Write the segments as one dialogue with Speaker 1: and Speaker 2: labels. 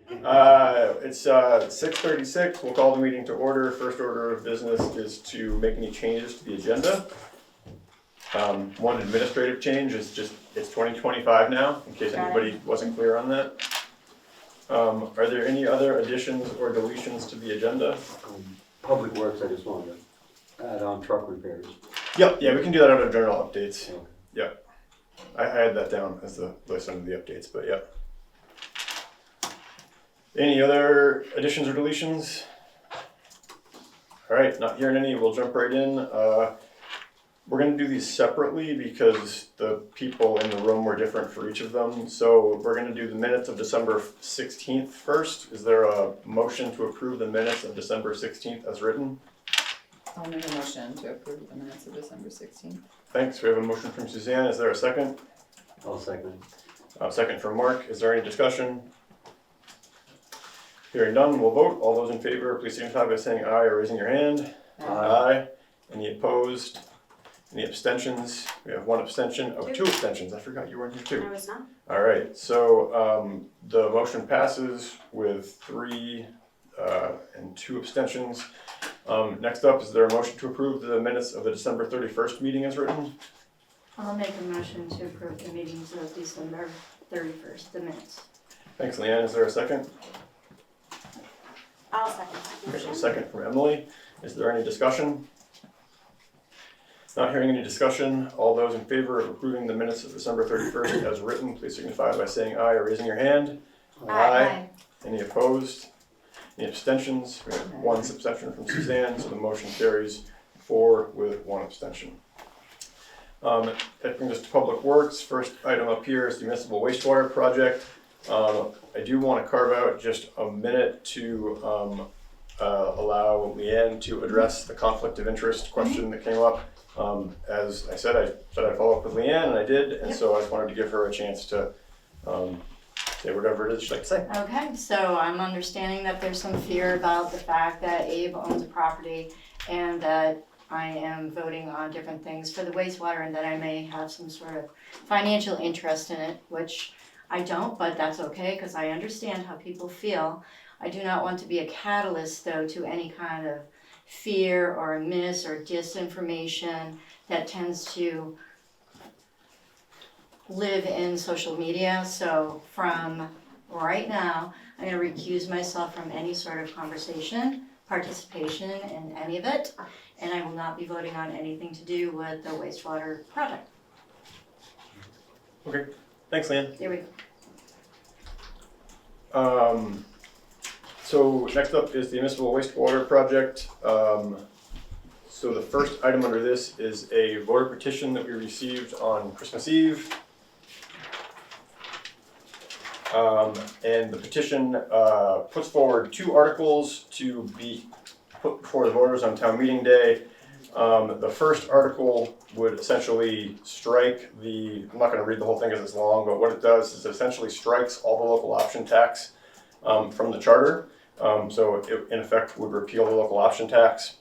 Speaker 1: It's 6:36. We'll call the meeting to order. First order of business is to make any changes to the agenda. One administrative change is just, it's 2025 now, in case anybody wasn't clear on that. Are there any other additions or deletions to the agenda?
Speaker 2: Public Works, I just wanted to add on truck repairs.
Speaker 1: Yep, yeah, we can do that under general updates.
Speaker 2: Okay.
Speaker 1: Yep. I had that down as the list under the updates, but yep. Any other additions or deletions? All right, not hearing any, we'll jump right in. We're gonna do these separately because the people in the room were different for each of them. So we're gonna do the minutes of December 16th first. Is there a motion to approve the minutes of December 16th as written?
Speaker 3: I'll make a motion to approve the minutes of December 16th.
Speaker 1: Thanks, we have a motion from Suzanne. Is there a second?
Speaker 2: I'll second.
Speaker 1: Second from Mark. Is there any discussion? Hearing none, we'll vote. All those in favor, please signify by saying aye or raising your hand. Aye. Any opposed? Any abstentions? We have one abstention. Oh, two abstentions. I forgot you weren't here too.
Speaker 4: I was not.
Speaker 1: All right, so the motion passes with 3 and 2 abstentions. Next up, is there a motion to approve the minutes of the December 31st meeting as written?
Speaker 4: I'll make a motion to approve the meetings of December 31st, the minutes.
Speaker 1: Thanks, Leanne. Is there a second?
Speaker 4: I'll second that
Speaker 1: There's a
Speaker 4: motion.
Speaker 1: second from Emily. Is there any discussion? Not hearing any discussion. All those in favor of approving the minutes of December 31st as written, please signify by saying aye or raising your hand.
Speaker 4: Aye.
Speaker 1: Any opposed? Any abstentions? We have 1 abstention from Suzanne, so the motion carries 4 with 1 abstention. That brings us to Public Works. First item up here is the municipal wastewater project. I do want to carve out just a minute to allow Leanne to address the conflict of interest question that came up. As I said I'd follow up with Leanne, and I did, and so I just wanted to give her a chance to say whatever it is she'd like to say.
Speaker 4: Okay, so I'm understanding that there's some fear about the fact that Abe owns a property and that I am voting on different things for the wastewater and that I may have some sort of financial interest in it, which I don't, but that's okay because I understand how people feel. I do not want to be a catalyst though to any kind of fear or mis or disinformation that tends to live in social media. So from right now, I'm going to recuse myself from any sort of conversation, participation in any of it, and I will not be voting on anything to do with the wastewater project.
Speaker 1: Okay, thanks, Leanne.
Speaker 4: There we go.
Speaker 1: So next up is the municipal wastewater project. So the first item under this is a voter petition that we received on Christmas Eve. And the petition puts forward 2 articles to be put before the voters on town meeting day. The first article would essentially strike I'm not going to read the whole thing because it's long, but what it does is it essentially strikes all the local option tax from the charter. So it in effect would repeal the local option tax.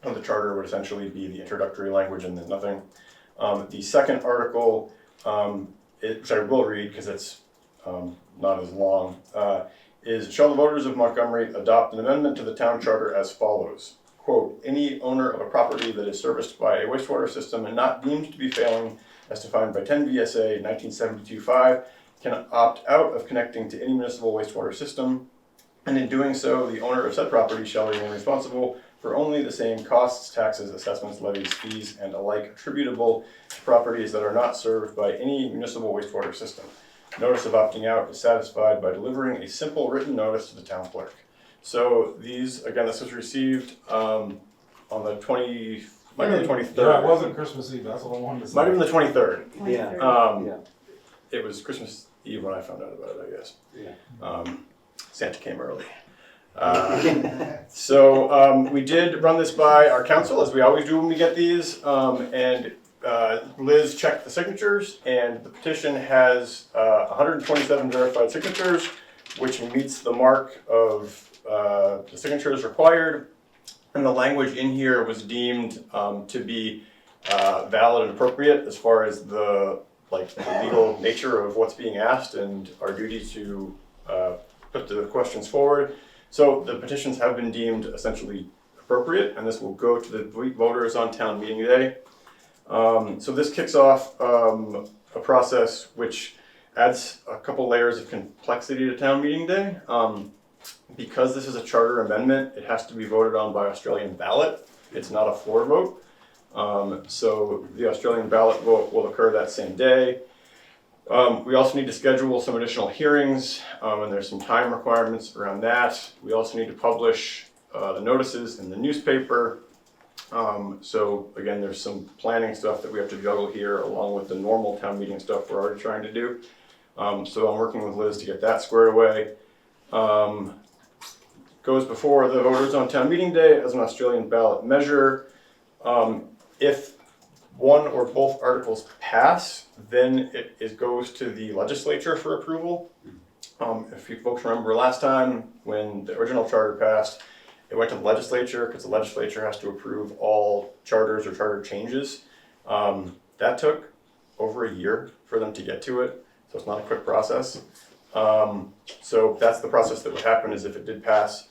Speaker 1: And the charter would essentially be the introductory language and then nothing. The second article, which I will read because it's not as long, is shall the voters of Montgomery adopt an amendment to the town charter as follows. Quote, any owner of a property that is serviced by a wastewater system and not deemed to be failing as defined by 10 VSA 1972-5 can opt out of connecting to any municipal wastewater system, and in doing so, the owner of said property shall remain responsible for only the same costs, taxes, assessments, levies, fees, and alike attributable to properties that are not served by any municipal wastewater system. Notice of opting out is satisfied by delivering a simple written notice to the town clerk. So these, again, this was received on the 23rd.
Speaker 5: Yeah, it wasn't Christmas Eve, that's what I wanted to say.
Speaker 1: Might have been the 23rd.
Speaker 2: Yeah.
Speaker 1: It was Christmas Eve when I found out about it, I guess.
Speaker 2: Yeah.
Speaker 1: Santa came early. So we did run this by our council, as we always do when we get these, and Liz checked the signatures, and the petition has 127 verified signatures, which meets the mark of the signatures required, and the language in here was deemed to be valid and appropriate as far as the legal nature of what's being asked and our duty to put the questions forward. So the petitions have been deemed essentially appropriate, and this will go to the voters on town meeting day. So this kicks off a process which adds a couple layers of complexity to town meeting day. Because this is a charter amendment, it has to be voted on by Australian ballot. It's not a floor vote. So the Australian ballot vote will occur that same day. We also need to schedule some additional hearings, and there's some time requirements around that. We also need to publish the notices in the newspaper. So again, there's some planning stuff that we have to juggle here along with the normal town meeting stuff we're already trying to do. So I'm working with Liz to get that squared away. Goes before the voters on town meeting day as an Australian ballot measure. If one or both articles pass, then it goes to the legislature for approval. If you folks remember last time when the original charter passed, it went to the legislature because the legislature has to approve all charters or charter changes. That took over a year for them to get to it, so it's not a quick process. So that's the process that would happen is if it did pass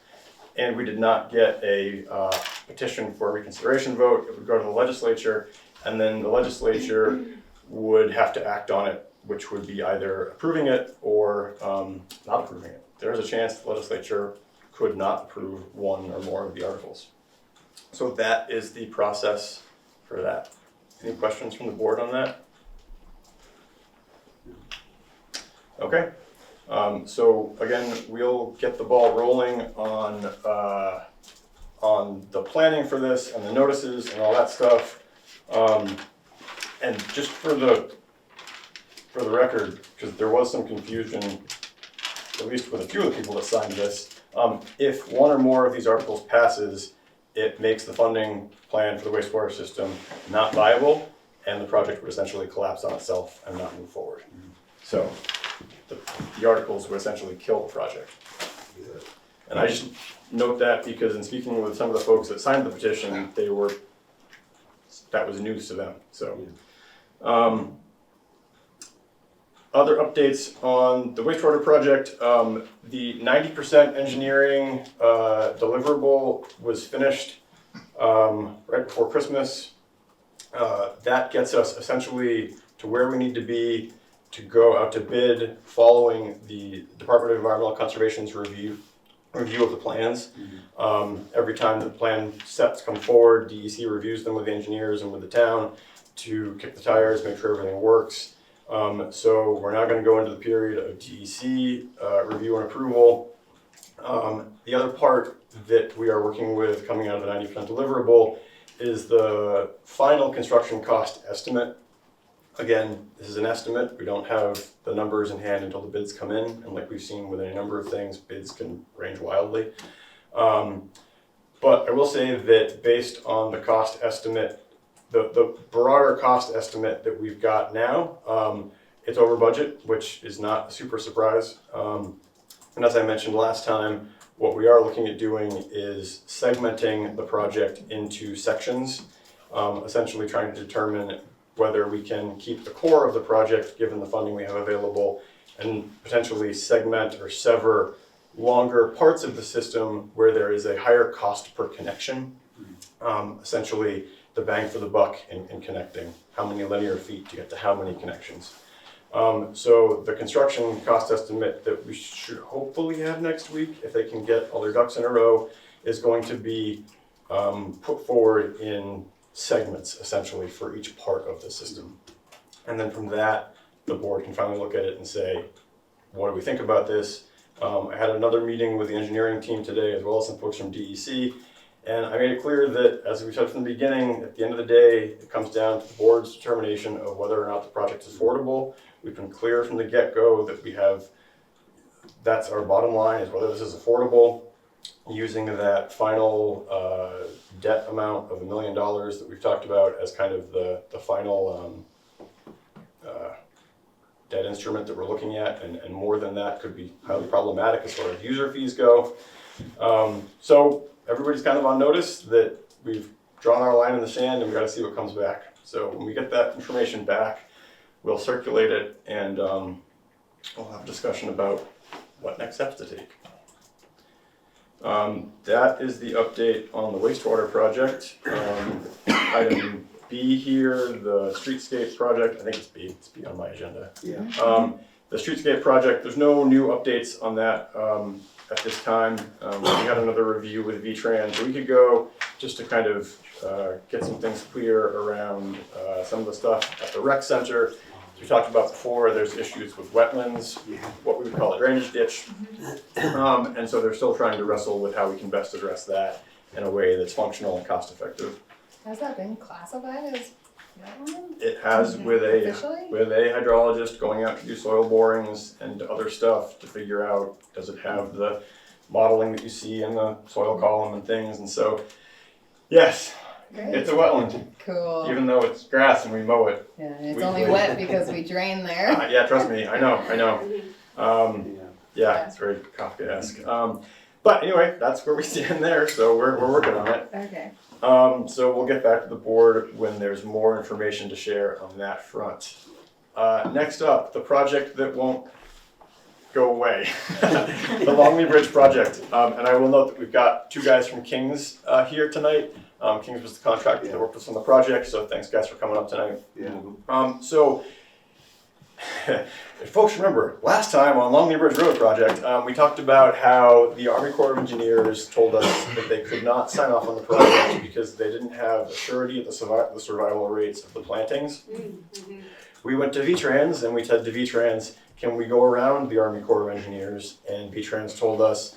Speaker 1: and we did not get a petition for a reconsideration vote, it would go to the legislature, and then the legislature would have to act on it, which would be either approving it or not approving it. There's a chance the legislature could not approve one or more of the articles. So that is the process for that. Any questions from the board on that? Okay. So again, we'll get the ball rolling on the planning for this and the notices and all that stuff. And just for the record, because there was some confusion, at least with a few of the people that signed this, if one or more of these articles passes, it makes the funding plan for the wastewater system not viable, and the project would essentially collapse on itself and not move forward. So the articles would essentially kill the project. And I just note that because in speaking with some of the folks that signed the petition, that was news to them. So, other updates on the wastewater project, the 90% engineering deliverable was finished right before Christmas. That gets us essentially to where we need to be to go out to bid following the Department of Environmental Conservation's review of the plans. Every time the plan sets come forward, DEC reviews them with the engineers and with the town to kick the tires, make sure everything works. So we're now going to go into the period of DEC review and approval. The other part that we are working with coming out of the 90% deliverable is the final construction cost estimate. Again, this is an estimate. We don't have the numbers in hand until the bids come in, and like we've seen with any number of things, bids can range wildly. But I will say that based on the cost estimate, the broader cost estimate that we've got now, it's over budget, which is not a super surprise. And as I mentioned last time, what we are looking at doing is segmenting the project into sections, essentially trying to determine whether we can keep the core of the project given the funding we have available and potentially segment or sever longer parts of the system where there is a higher cost per connection. Essentially the bang for the buck in connecting. How many linear feet to get to how many connections. So the construction cost estimate that we should hopefully have next week, if they can get all their ducks in a row, is going to be put forward in segments essentially for each part of the system. And then from that, the board can finally look at it and say, what do we think about this? I had another meeting with the engineering team today as well as some folks from DEC, and I made it clear that, as we said from the beginning, at the end of the day, it comes down to the board's determination of whether or not the project is affordable. We've been clear from the get-go that that's our bottom line, is whether this is affordable, using that final debt amount of $1 million that we've talked about as kind of the final debt instrument that we're looking at, and more than that could be highly problematic as far as user fees go. So everybody's kind of on notice that we've drawn our line in the sand and we got to see what comes back. So when we get that information back, we'll circulate it and we'll have a discussion about what next steps to take. That is the update on the wastewater project. Item B here, the streetscape project, I think it's B on my agenda.
Speaker 2: Yeah.
Speaker 1: The streetscape project, there's no new updates on that at this time. We had another review with V-Trans a week ago, just to kind of get some things clear around some of the stuff at the rec center. As we talked about before, there's issues with wetlands, what we would call a drainage ditch. And so they're still trying to wrestle with how we can best address that in a way that's functional and cost effective.
Speaker 3: Has that been classified as wetland
Speaker 1: It has with
Speaker 3: officially?
Speaker 1: a hydrologist going out to do soil borings and other stuff to figure out, does it have the modeling that you see in the soil column and things, and so, yes,
Speaker 3: Great.
Speaker 1: it's a wetland,
Speaker 3: Cool.
Speaker 1: even though it's grass and we mow it.
Speaker 3: Yeah, and it's
Speaker 1: we-
Speaker 3: only
Speaker 1: we-
Speaker 3: wet because we drain there.
Speaker 1: Yeah, trust me, I know.
Speaker 2: Yeah.
Speaker 1: Yeah, it's very Kafkaesque. But anyway, that's where we stand there, so we're working on it.
Speaker 3: Okay.
Speaker 1: So we'll get back to the board when there's more information to share on that front. Next up, the project that won't go away, the Longley Bridge project. And I will note that we've got two guys from King's here tonight. King's was the contractor that worked with us on the project, so thanks guys for coming up tonight.
Speaker 2: Yeah.
Speaker 1: So, if folks remember, last time on Longley Bridge Road project, we talked about how the Army Corps of Engineers told us that they could not sign off on the project because they didn't have a surety of the survival rates of the plantings. We went to V-Trans and we said to V-Trans, can we go around the Army Corps of Engineers? And V-Trans told us,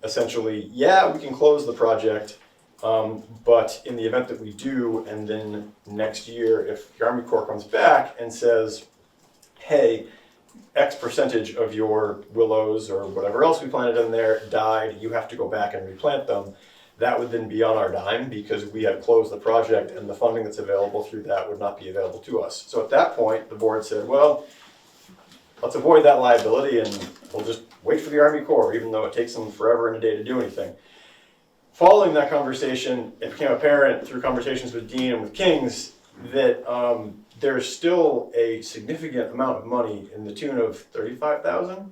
Speaker 1: essentially, yeah, we can close the project, but in the event that we do, and then next year, if the Army Corps comes back and says, hey, X percentage of your willows or whatever else we planted in there died, you have to go back and replant them. That would then be on our dime because we had closed the project and the funding that's available through that would not be available to us. So at that point, the board said, well, let's avoid that liability and we'll just wait for the Army Corps, even though it takes them forever and a day to do anything. Following that conversation, it became apparent through conversations with Dean and with Kings that there's still a significant amount of money in the tune of $35,000.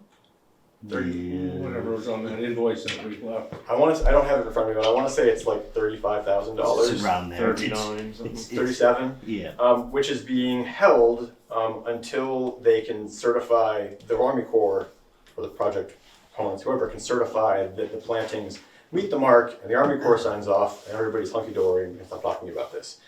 Speaker 6: Whatever was on that invoice that we left.
Speaker 1: I don't have it in front of me, but I want to say it's like $35,000.
Speaker 7: It's around there.
Speaker 6: 39 something.
Speaker 1: 37,
Speaker 7: Yeah.
Speaker 1: which is being held until they can certify, the Army Corps or the project opponents, whoever can certify that the plantings meet the mark and the Army Corps signs off and everybody's hunky-dory and we can stop talking about this.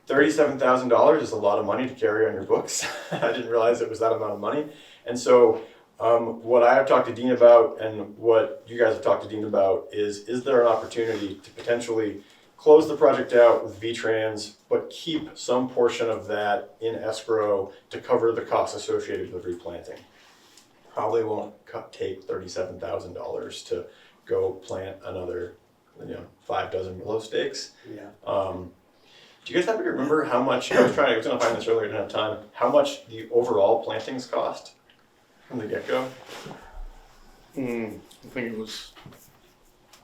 Speaker 1: $37,000 is a lot of money to carry on your books. I didn't realize it was that amount of money. And so what I have talked to Dean about and what you guys have talked to Dean about is there an opportunity to potentially close the project out with V-Trans, but keep some portion of that in escrow to cover the costs associated with replanting? Probably won't take $37,000 to go plant another 5 dozen willow stakes.
Speaker 2: Yeah.
Speaker 1: Do you guys happen to remember how much, I was going to find this earlier, I didn't have time, how much the overall plantings cost from the get-go?
Speaker 6: I think it was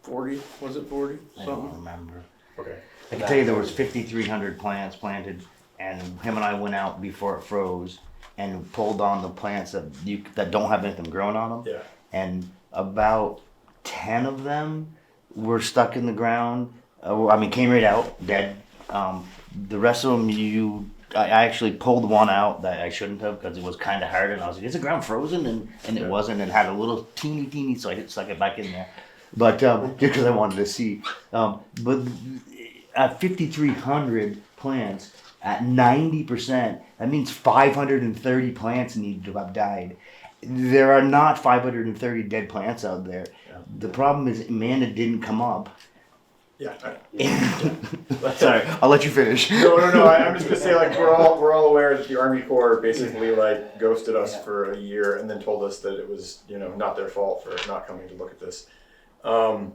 Speaker 6: 40, was it 40?
Speaker 7: I don't
Speaker 6: Something?
Speaker 7: remember.
Speaker 1: Okay.
Speaker 7: I can tell you there was 5,300 plants planted, and him and I went out before it froze and pulled on the plants that don't have anything growing on them.
Speaker 1: Yeah.
Speaker 7: And about 10 of them were stuck in the ground. Came right out dead. The rest of them, I actually pulled one out that I shouldn't have because it was kind of hard, and I was like, "Is the ground frozen?" And it wasn't. And had a little teeny, so I stuck it back in there. But just because I wanted to see. But at 5,300 plants, at 90%, that means 530 plants need to have died. There are not 530 dead plants out there.
Speaker 1: Yeah.
Speaker 7: The problem is Amanda didn't come up.
Speaker 1: Yeah.
Speaker 7: Sorry, I'll let you finish.
Speaker 1: No. I'm just gonna say, like, we're all aware that the Army Corps basically like ghosted us for a year and then told us that it was not their fault for not coming to look at this. So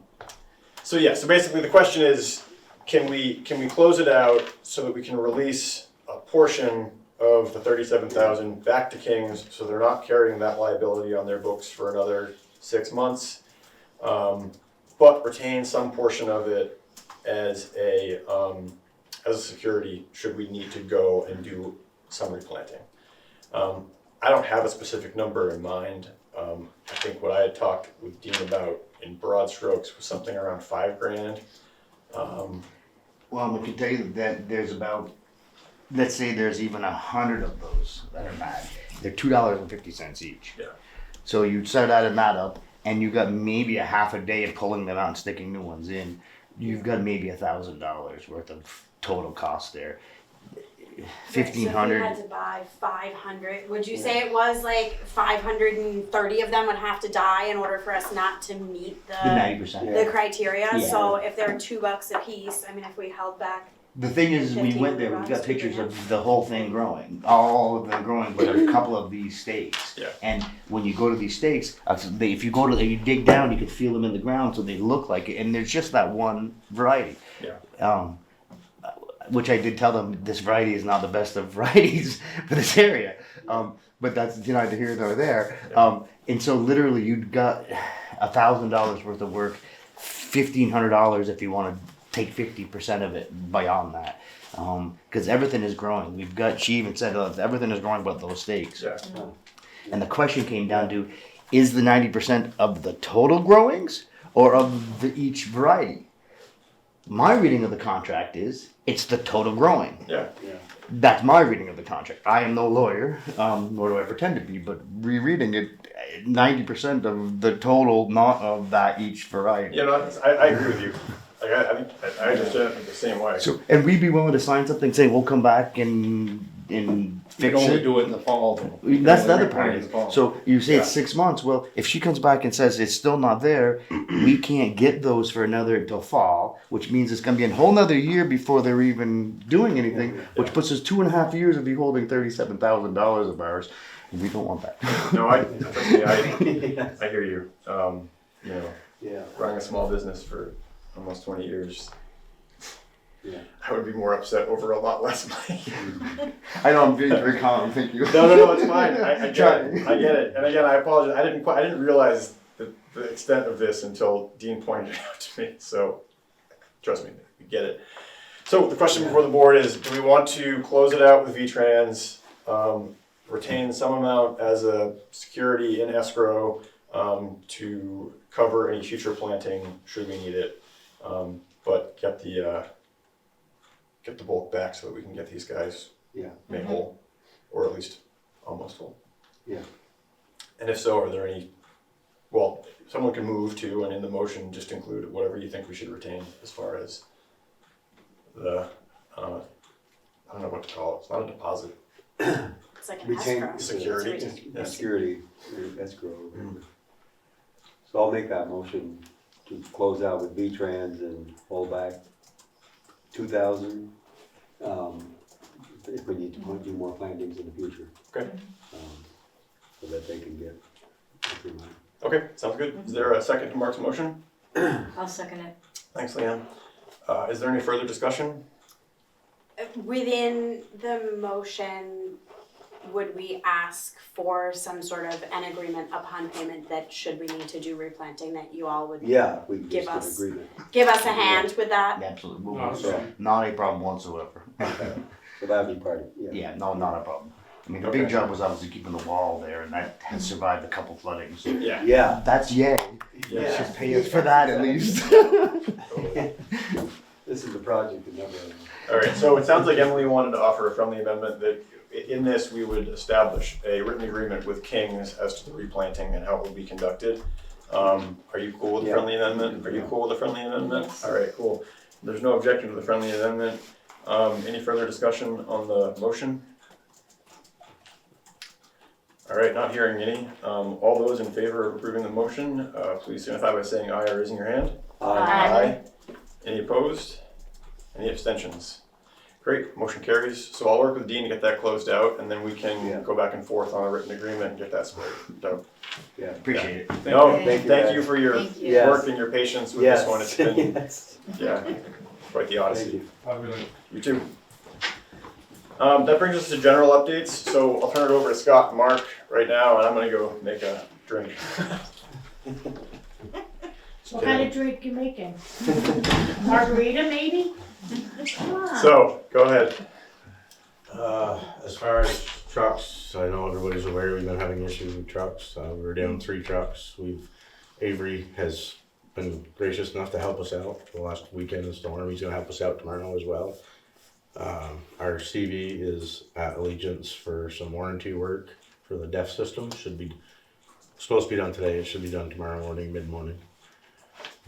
Speaker 1: basically the question is, can we close it out so that we can release a portion of the $37,000 back to Kings so they're not carrying that liability on their books for another 6 months, but retain some portion of it as a security should we need to go and do some replanting. I don't have a specific number in mind. I think what I had talked with Dean about in broad strokes was something around $5,000.
Speaker 7: Well, I can tell you that there's about, let's say there's even 100 of those that are bad. They're $2.50 each.
Speaker 1: Yeah.
Speaker 7: So you start adding that up, and you got maybe a half a day of pulling them out and sticking new ones in. You've got maybe $1,000 worth of total cost there.
Speaker 8: So if we
Speaker 7: 1,500.
Speaker 8: had to buy 500, would you say it was like 530 of them would have to die in order for us not to meet
Speaker 7: The
Speaker 8: the
Speaker 7: 90%.
Speaker 8: the criteria?
Speaker 7: Yeah.
Speaker 8: So if they're $2 a piece, I mean, if we held back,
Speaker 7: The thing is, we went there, we've got pictures of the whole thing growing, all of them growing, but a couple of these stakes.
Speaker 1: Yeah.
Speaker 7: And when you go to these stakes, if you go to, you dig down, you can feel them in the ground, so they look like it, and there's just that one variety.
Speaker 1: Yeah.
Speaker 7: Which I did tell them, this variety is not the best of varieties for this area. But that's neither here nor there. And so literally you've got $1,000 worth of work, $1,500 if you want to take 50% of it beyond that. Because everything is growing. She even said everything is growing but those stakes.
Speaker 1: Yeah.
Speaker 7: And the question came down to, is the 90% of the total growings or of each variety? My reading of the contract is, it's the total growing.
Speaker 1: Yeah.
Speaker 7: That's my reading of the contract. I am no lawyer, nor do I pretend to be, but rereading it, 90% of the total, not of that each variety.
Speaker 1: You know, I agree with you. Like, I understand it the same way.
Speaker 7: So, and we'd be willing to sign something saying we'll come back and
Speaker 6: You
Speaker 7: fix
Speaker 6: can only
Speaker 7: it.
Speaker 6: do it in the fall. though. You can
Speaker 7: That's the
Speaker 6: only
Speaker 7: other part.
Speaker 6: replant in the fall.
Speaker 7: So you say it's
Speaker 1: Yeah.
Speaker 7: 6 months. Well, if she comes back and says it's still not there, we can't get those for another until fall, which means it's going to be a whole nother year before they're even doing anything, which puts us 2.5 years of you holding $37,000 of ours. And we don't want that.
Speaker 1: No, trust me, I hear you. You know,
Speaker 2: Yeah.
Speaker 1: running a small business for almost 20 years,
Speaker 2: Yeah.
Speaker 1: I would be more upset over a lot less money.
Speaker 7: I know I'm being very calm. Thank you.
Speaker 1: No, it's fine. I get it. I get it. And again, I apologize. I didn't realize the extent of this until Dean pointed it out to me. So, trust me, we get it. So the question before the board is: do we want to close it out with VTrans, retain some amount as a security in escrow to cover any future planting should we need it, but get the bulk back so that we can get these guys
Speaker 2: Yeah.
Speaker 1: made whole, or at least almost whole.
Speaker 2: Yeah.
Speaker 1: And if so, are there any, well, someone can move to, and in the motion, just include whatever you think we should retain as far as the, I don't know what to call it, it's not a deposit.
Speaker 8: it's like an
Speaker 2: Retain
Speaker 8: escrow.
Speaker 1: Security.
Speaker 8: It's a retain-
Speaker 1: Yeah.
Speaker 2: Security, escrow. So I'll make that motion to close out with V-Trans and hold back 2,000, if we need to do more plantings in the future.
Speaker 1: Okay.
Speaker 2: So that they can get their money.
Speaker 1: Okay, sounds good. Is there a second to Mark's motion?
Speaker 4: I'll second it.
Speaker 1: Thanks, Leanne. Is there any further discussion?
Speaker 8: Within the motion, would we ask for some sort of an agreement upon payment that should we need to do replanting, that you all would
Speaker 2: Yeah, we can
Speaker 8: Give
Speaker 2: just get
Speaker 8: us-
Speaker 2: agreement.
Speaker 8: give us a hand with that?
Speaker 7: Absolutely.
Speaker 2: So,
Speaker 7: Not a problem whatsoever.
Speaker 2: so that'd be part of,
Speaker 7: Yeah, no, not a problem. I mean, the
Speaker 1: Okay.
Speaker 7: big job was obviously keeping the wall there, and that has survived a couple floodings.
Speaker 1: Yeah.
Speaker 2: Yeah.
Speaker 7: That's yay.
Speaker 1: Yeah.
Speaker 7: Just pay us for that at least.
Speaker 2: This is the project that never.
Speaker 1: All right, so it sounds like Emily wanted to offer a friendly amendment that in this, we would establish a written agreement with Kings as to the replanting and how it will be conducted. Are you cool with the
Speaker 2: Yeah.
Speaker 1: friendly amendment? Are you cool with the friendly amendment? All right, cool. There's no objection to the friendly amendment. Any further discussion on the motion? All right, not hearing any. All those in favor of approving the motion, please signify by saying aye or raising your hand.
Speaker 4: Aye.
Speaker 1: Any opposed? Any abstentions? Great, motion carries. So I'll work with Dean to get that closed out, and then we
Speaker 2: Yeah.
Speaker 1: can go back and forth on a written agreement and get that squared out.
Speaker 2: Yeah.
Speaker 7: Appreciate it.
Speaker 1: No,
Speaker 4: Thank
Speaker 2: you,
Speaker 1: thank
Speaker 2: guys.
Speaker 1: you for your
Speaker 4: Thank you.
Speaker 2: Yes.
Speaker 1: work and your patience with this one. It's been,
Speaker 2: Yes.
Speaker 1: yeah, quite the
Speaker 2: Thank
Speaker 1: odyssey.
Speaker 2: you.
Speaker 5: Have a good night.
Speaker 1: You too. That brings us to general updates. So I'll turn it over to Scott and Mark right now, and I'm gonna go make a drink.
Speaker 9: What kind of drink you making? Margarita, maybe? Come on.
Speaker 1: So, go ahead.
Speaker 10: As far as
Speaker 6: Trucks, I know everybody's aware we've been having issues with trucks. We were down 3 trucks. Avery has been gracious enough to help us out the last weekend of the storm. He's gonna help us out tomorrow as well. Our CV is at Allegiance for some warranty work for the DEF system. Should be supposed to be done today. It should be done tomorrow morning, mid-morning.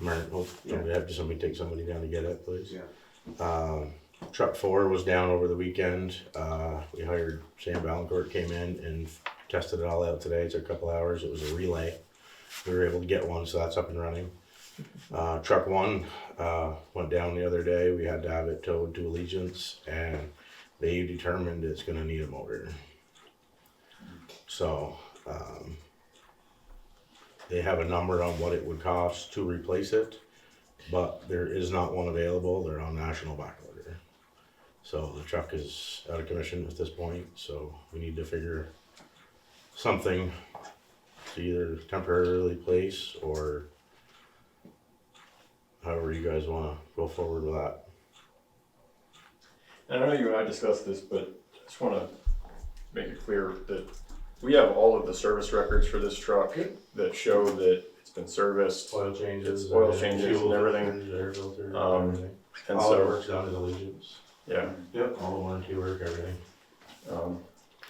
Speaker 6: Hope somebody take somebody down to get it, please.
Speaker 2: Yeah.
Speaker 6: Truck 4 was down over the weekend. We hired Sam Valancourt, came in and tested it all out today. It took a couple hours. It was a relay. We were able to get one, so that's up and running. Truck 1 went down the other day. We had to have it towed to Allegiance, and they determined it's going to need a motor. So they have a number on what it would cost to replace it, but there is not one available. They're on national back order. So the truck is out of commission at this point, so we need to figure something to either temporarily place or however you guys want to go forward with that.
Speaker 1: And I know you and I discussed this, but I just want to make it clear that we have all of the service records for this truck that show that it's been serviced.
Speaker 6: Oil changes,
Speaker 1: It's oil changes and everything.
Speaker 6: air filter, everything.
Speaker 1: And
Speaker 6: All the
Speaker 1: so,
Speaker 6: work's done at Allegiance.
Speaker 1: yeah.
Speaker 6: Yep, all the warranty work, everything.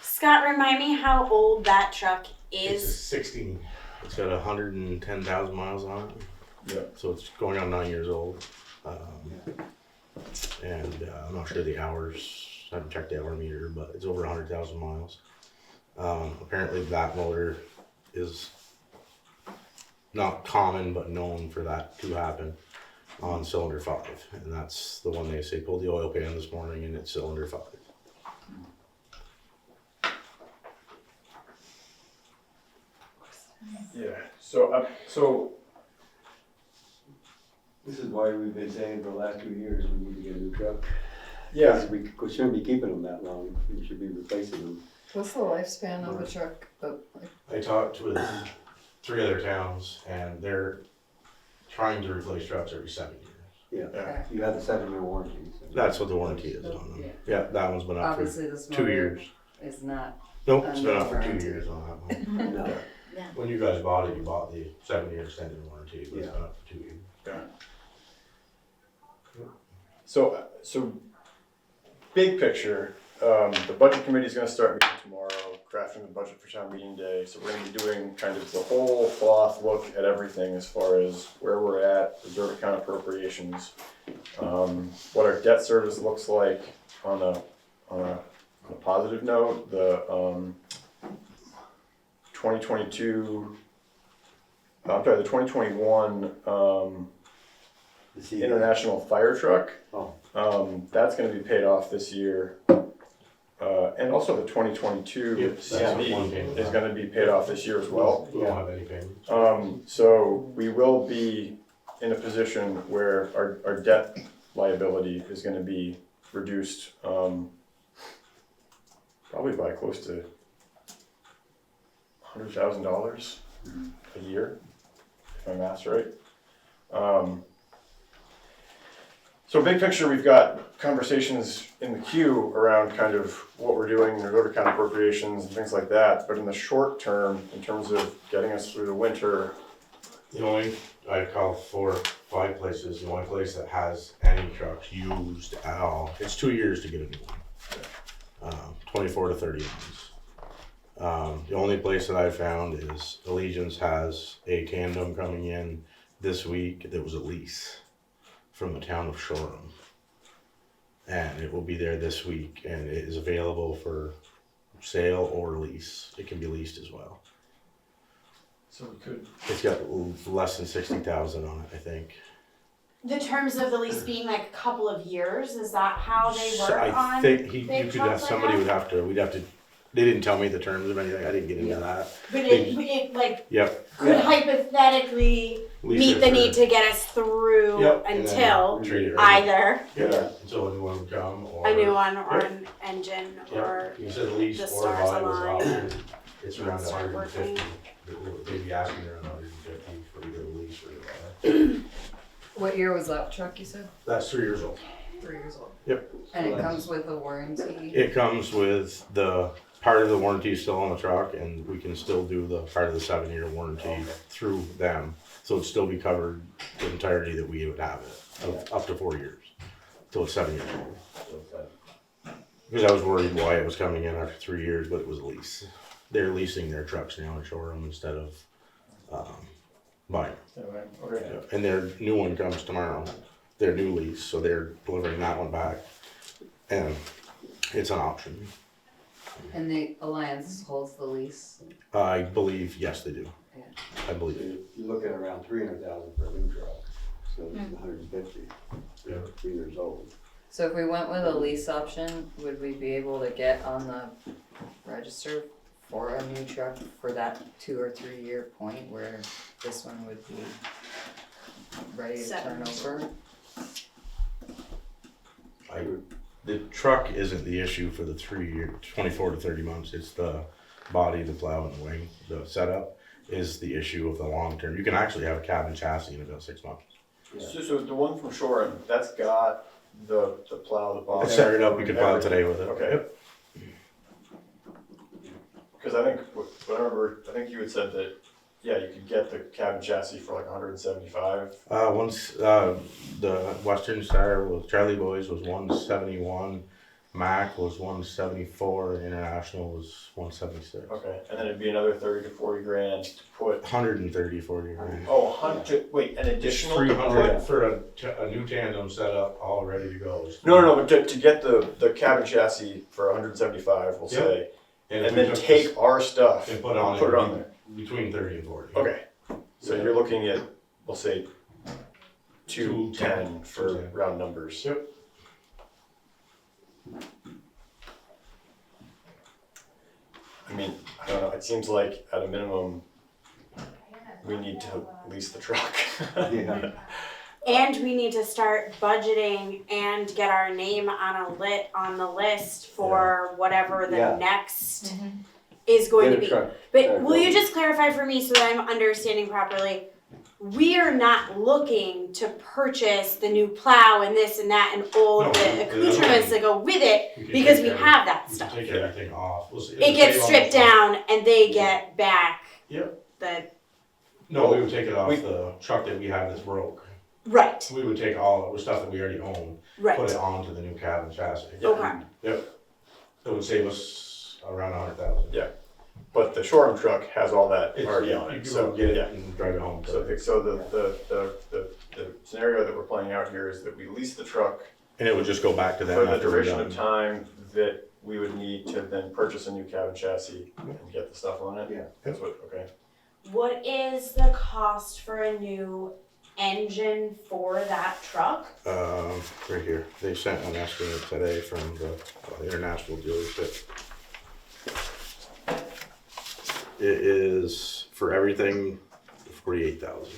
Speaker 8: Scott, remind me how old that truck
Speaker 6: It's a
Speaker 8: is.
Speaker 6: 16. It's got 110,000 miles on it.
Speaker 1: Yeah.
Speaker 6: So it's going on 9 years old. And I'm not sure the hours. I haven't checked the hour meter, but it's over 100,000 miles. Apparently that motor is not common, but known for that to happen on cylinder 5. And that's the one they say pulled the oil pan this morning, and it's cylinder 5.
Speaker 1: Yeah. So
Speaker 2: This is why we've been saying for the last 2 years, we need to get a new truck.
Speaker 1: yeah.
Speaker 2: 'Cause we shouldn't be keeping them that long, we should be replacing them.
Speaker 3: What's the lifespan of a truck?
Speaker 6: I talked with 3 other towns, and they're trying to replace trucks every 7 years.
Speaker 2: Yeah,
Speaker 3: Okay.
Speaker 2: you have the 7-year warranty. So.
Speaker 6: That's what the warranty is on them. Yeah, that one's been up for
Speaker 10: Obviously, this
Speaker 6: 2
Speaker 10: motor
Speaker 6: years.
Speaker 10: is not,
Speaker 6: Nope, it's been up for 2
Speaker 10: warranty.
Speaker 6: years on that one.
Speaker 2: No.
Speaker 6: When you guys bought it, you bought the 7-year extended warranty, but it's
Speaker 2: Yeah.
Speaker 6: been up for 2 years.
Speaker 1: So big picture, the budget committee is going to start meeting tomorrow, crafting the budget for town meeting day. So we're going to be doing kind of the whole cloth look at everything as far as where we're at, reserve account appropriations, what our debt service looks like on a positive note. The 2022, I'm sorry, the 2021
Speaker 2: The CD.
Speaker 1: international fire truck.
Speaker 2: Oh.
Speaker 1: That's gonna be paid off this year. And also the 2022
Speaker 6: Yep, that's
Speaker 1: CD
Speaker 6: one payment.
Speaker 1: is gonna be paid off this year as well.
Speaker 6: We don't have any payments.
Speaker 1: So we will be in a position where our debt liability is gonna be reduced, probably by close to $100,000 a year, if my math's right. So big picture, we've got conversations in the queue around kind of what we're doing, reserve account appropriations and things like that. But in the short term, in terms of getting us through the winter,
Speaker 6: The only, I call 4 or 5 places, the only place that has any trucks used at all, it's 2 years to get a new one. 24 to 30 months. The only place that I found is Allegiance has a tandem coming in this week that was a lease from the town of Shoreham. And it will be there this week, and it is available for sale or lease. It can be leased as well.
Speaker 1: so we could.
Speaker 6: It's got less than 60,000 on it, I think.
Speaker 8: The terms of the lease being like a couple of years, is that how they work
Speaker 6: I
Speaker 8: on
Speaker 6: think
Speaker 8: big
Speaker 6: you could
Speaker 8: trucks
Speaker 6: have,
Speaker 8: like
Speaker 6: somebody
Speaker 8: that?
Speaker 6: we'd have to, they didn't tell me the terms of anything, I didn't get into that.
Speaker 8: But it like
Speaker 6: Yep.
Speaker 8: could hypothetically
Speaker 6: Lease
Speaker 8: meet
Speaker 6: it
Speaker 8: the
Speaker 6: for-
Speaker 8: need to get us through
Speaker 6: Yep, and then
Speaker 8: until
Speaker 6: treat it right.
Speaker 8: either
Speaker 6: Yeah, until a new one would come, or.
Speaker 8: a new one or
Speaker 6: Yep.
Speaker 8: an engine
Speaker 6: Yep.
Speaker 8: or
Speaker 6: You said lease
Speaker 8: the
Speaker 6: or
Speaker 8: stars
Speaker 6: buy was
Speaker 8: align.
Speaker 6: option, it's around
Speaker 8: Start
Speaker 6: 150. They'd be asking around 150 for either lease or buy.
Speaker 3: What year was that truck you said?
Speaker 6: That's 3 years old.
Speaker 3: 3 years old.
Speaker 6: Yep.
Speaker 3: And it comes with a warranty.
Speaker 6: It comes with the part of the warranty still on the truck, and we can still do the part of the 7-year warranty through them. So it'd still be covered the entirety that we would have it, up to 4 years, till it's 7 years old. Because I was worried why it was coming in after 3 years, but it was a lease. They're leasing their trucks now and showroom instead of buying.
Speaker 1: Okay.
Speaker 6: And their new one comes tomorrow, their new lease, so they're delivering that one back. And it's an option.
Speaker 3: And the Alliance holds the lease.
Speaker 6: I believe, yes, they do.
Speaker 3: Yeah.
Speaker 6: I believe.
Speaker 2: You're looking around 300,000 for a new truck, so it's 150.
Speaker 6: Yeah.
Speaker 2: 3 years old.
Speaker 3: So if we went with a lease option, would we be able to get on the register for a new truck for that 2 or 3 year point where this one would be ready to turn over?
Speaker 6: The truck isn't the issue for the 3 year, 24 to 30 months. It's the body, the plow, and the wing. The setup is the issue of the long term. You can actually have a cab and chassis in about 6 months.
Speaker 1: So the one from Shoreham, that's got the plow, the body.
Speaker 6: It's set it up. We could plow today with it.
Speaker 1: Okay.
Speaker 6: Yep.
Speaker 1: Because I think, what I remember, I think you had said that, yeah, you could get the cab and chassis for like 175.
Speaker 6: Once the Western Star with Charlie Boys was 171, Mac was 174, and International was 176.
Speaker 1: Okay, and then it'd be another 30 to 40 grand to put.
Speaker 6: 130, 40 grand.
Speaker 1: Oh, 100, wait, an additional?
Speaker 6: 300 for a new tandem set up, all ready to go.
Speaker 1: No, but to get the cab and chassis for 175, we'll
Speaker 6: Yep.
Speaker 1: say,
Speaker 6: And
Speaker 1: and
Speaker 6: we
Speaker 1: then
Speaker 6: took
Speaker 1: take
Speaker 6: this
Speaker 1: our stuff
Speaker 6: and put on
Speaker 1: it on there.
Speaker 6: between 30 and 40.
Speaker 1: Okay, so you're looking at, we'll say, 210 for
Speaker 6: 210.
Speaker 1: round numbers.
Speaker 6: Yep.
Speaker 1: I mean, I don't know, it seems like at a minimum, we need to lease the truck.
Speaker 2: Yeah.
Speaker 8: And we need to start budgeting and get our name on the list for whatever the
Speaker 2: Yeah.
Speaker 8: next is going to
Speaker 2: Get a
Speaker 8: be.
Speaker 2: truck.
Speaker 8: But will you just clarify for me so that I'm understanding properly? We are not looking to purchase the new plow and this and that and all
Speaker 6: No,
Speaker 8: the accoutrements that go with it
Speaker 6: We can
Speaker 8: because
Speaker 6: take
Speaker 8: we
Speaker 6: every-
Speaker 8: have that
Speaker 6: We
Speaker 8: stuff.
Speaker 6: can take everything off. We'll see.
Speaker 8: It gets
Speaker 6: It'll
Speaker 8: stripped
Speaker 6: stay on
Speaker 8: down and they get back
Speaker 6: Yep.
Speaker 8: the,
Speaker 6: No, we would take it off
Speaker 1: We-
Speaker 6: the truck that we have that's broke.
Speaker 8: right,
Speaker 6: We would take all of the stuff that we already own, put
Speaker 8: right,
Speaker 6: it onto the new cab and chassis.
Speaker 8: okay.
Speaker 6: It would save us around 100,000.
Speaker 1: Yeah. But the Shoreham truck has all that already on
Speaker 6: You
Speaker 1: it,
Speaker 6: can
Speaker 1: so,
Speaker 6: go get it
Speaker 1: yeah.
Speaker 6: and drive it home.
Speaker 1: So the scenario that we're playing out here is that we lease the truck
Speaker 6: And it would just go back to them
Speaker 1: for the
Speaker 6: after we're
Speaker 1: duration
Speaker 6: done.
Speaker 1: of time that we would need to then purchase a new cab and chassis and get the stuff on it.
Speaker 2: Yeah.
Speaker 1: That's what, okay.
Speaker 8: What is the cost for a new engine for that truck?
Speaker 6: Right here. They sent an estimate today from the international dealership. It is for everything 48,000.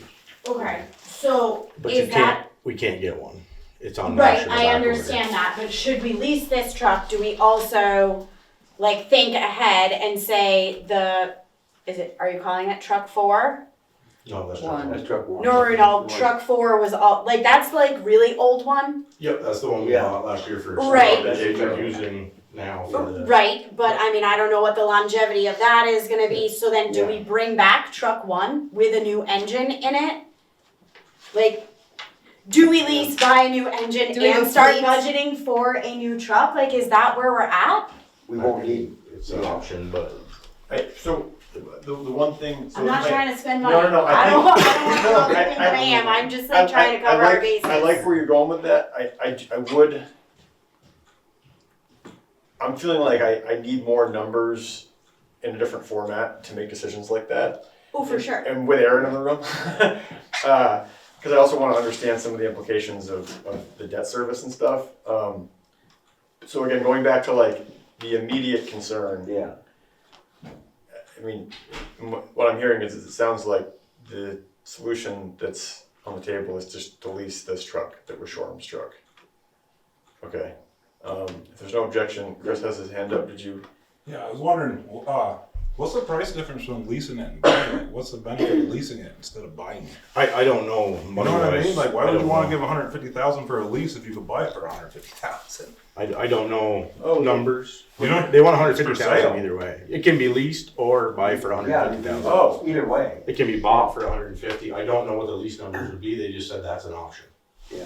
Speaker 8: Okay, so
Speaker 6: But you
Speaker 8: is
Speaker 6: can't.
Speaker 8: that,
Speaker 6: We can't get one. It's on.
Speaker 8: right,
Speaker 6: National
Speaker 8: I
Speaker 6: back order.
Speaker 8: understand that, but should we lease this truck, do we also like think ahead and say are you calling it truck 4?
Speaker 6: No, that's
Speaker 3: One.
Speaker 6: not.
Speaker 2: That's truck one.
Speaker 8: No, truck 4 was all, like that's like really old one?
Speaker 6: Yep, that's the one we
Speaker 2: Yeah.
Speaker 6: bought last year for.
Speaker 8: Right.
Speaker 6: That they're using now for the.
Speaker 8: Right, but I mean, I don't know what the longevity of that is gonna be, so then do
Speaker 2: Yeah.
Speaker 8: we bring back truck 1 with a new engine in it? Like, do we lease, buy a new engine
Speaker 3: Do we have
Speaker 8: and
Speaker 3: a
Speaker 8: start
Speaker 3: fleet?
Speaker 8: budgeting for a new truck? Like, is that where we're at?
Speaker 2: We won't need,
Speaker 6: It's an option, but
Speaker 1: Hey, so the one thing. So
Speaker 8: I'm not
Speaker 1: like-
Speaker 8: trying to spend
Speaker 1: No,
Speaker 8: money.
Speaker 1: no, no,
Speaker 8: I don't want to
Speaker 1: No,
Speaker 8: go thinking that I am, I'm just like trying to cover our bases.
Speaker 1: I like where you're going with that. I would. I'm feeling like I need more numbers in a different format to make decisions like that.
Speaker 8: Oh, for sure.
Speaker 1: And with Aaron in the room. Because I also want to understand some of the implications of the debt service and stuff. So again, going back to like the immediate concern.
Speaker 2: yeah.
Speaker 1: I mean, what I'm hearing is it sounds like the solution that's on the table is just to lease this truck that was Shoreham's truck. Okay. If there's no objection, Chris has his hand up. Did you?
Speaker 5: Yeah, I was wondering, What's the price difference from leasing it and buying it? What's the benefit of leasing it instead of buying it?
Speaker 6: I don't know.
Speaker 5: You know what I mean? Like, why
Speaker 6: I
Speaker 5: would you
Speaker 6: don't
Speaker 5: want
Speaker 6: know.
Speaker 5: to give $150,000 for a lease if you could buy it for $150,000?
Speaker 6: I don't know
Speaker 1: Oh,
Speaker 6: numbers.
Speaker 5: You know,
Speaker 6: They want
Speaker 5: it's for
Speaker 6: 150,000
Speaker 5: sale.
Speaker 6: either way. It can be leased or buy for 150,000.
Speaker 1: Oh.
Speaker 2: Either way,
Speaker 6: It can be bought for 150. I don't know what the lease numbers would be. They just said that's an option.
Speaker 2: yeah.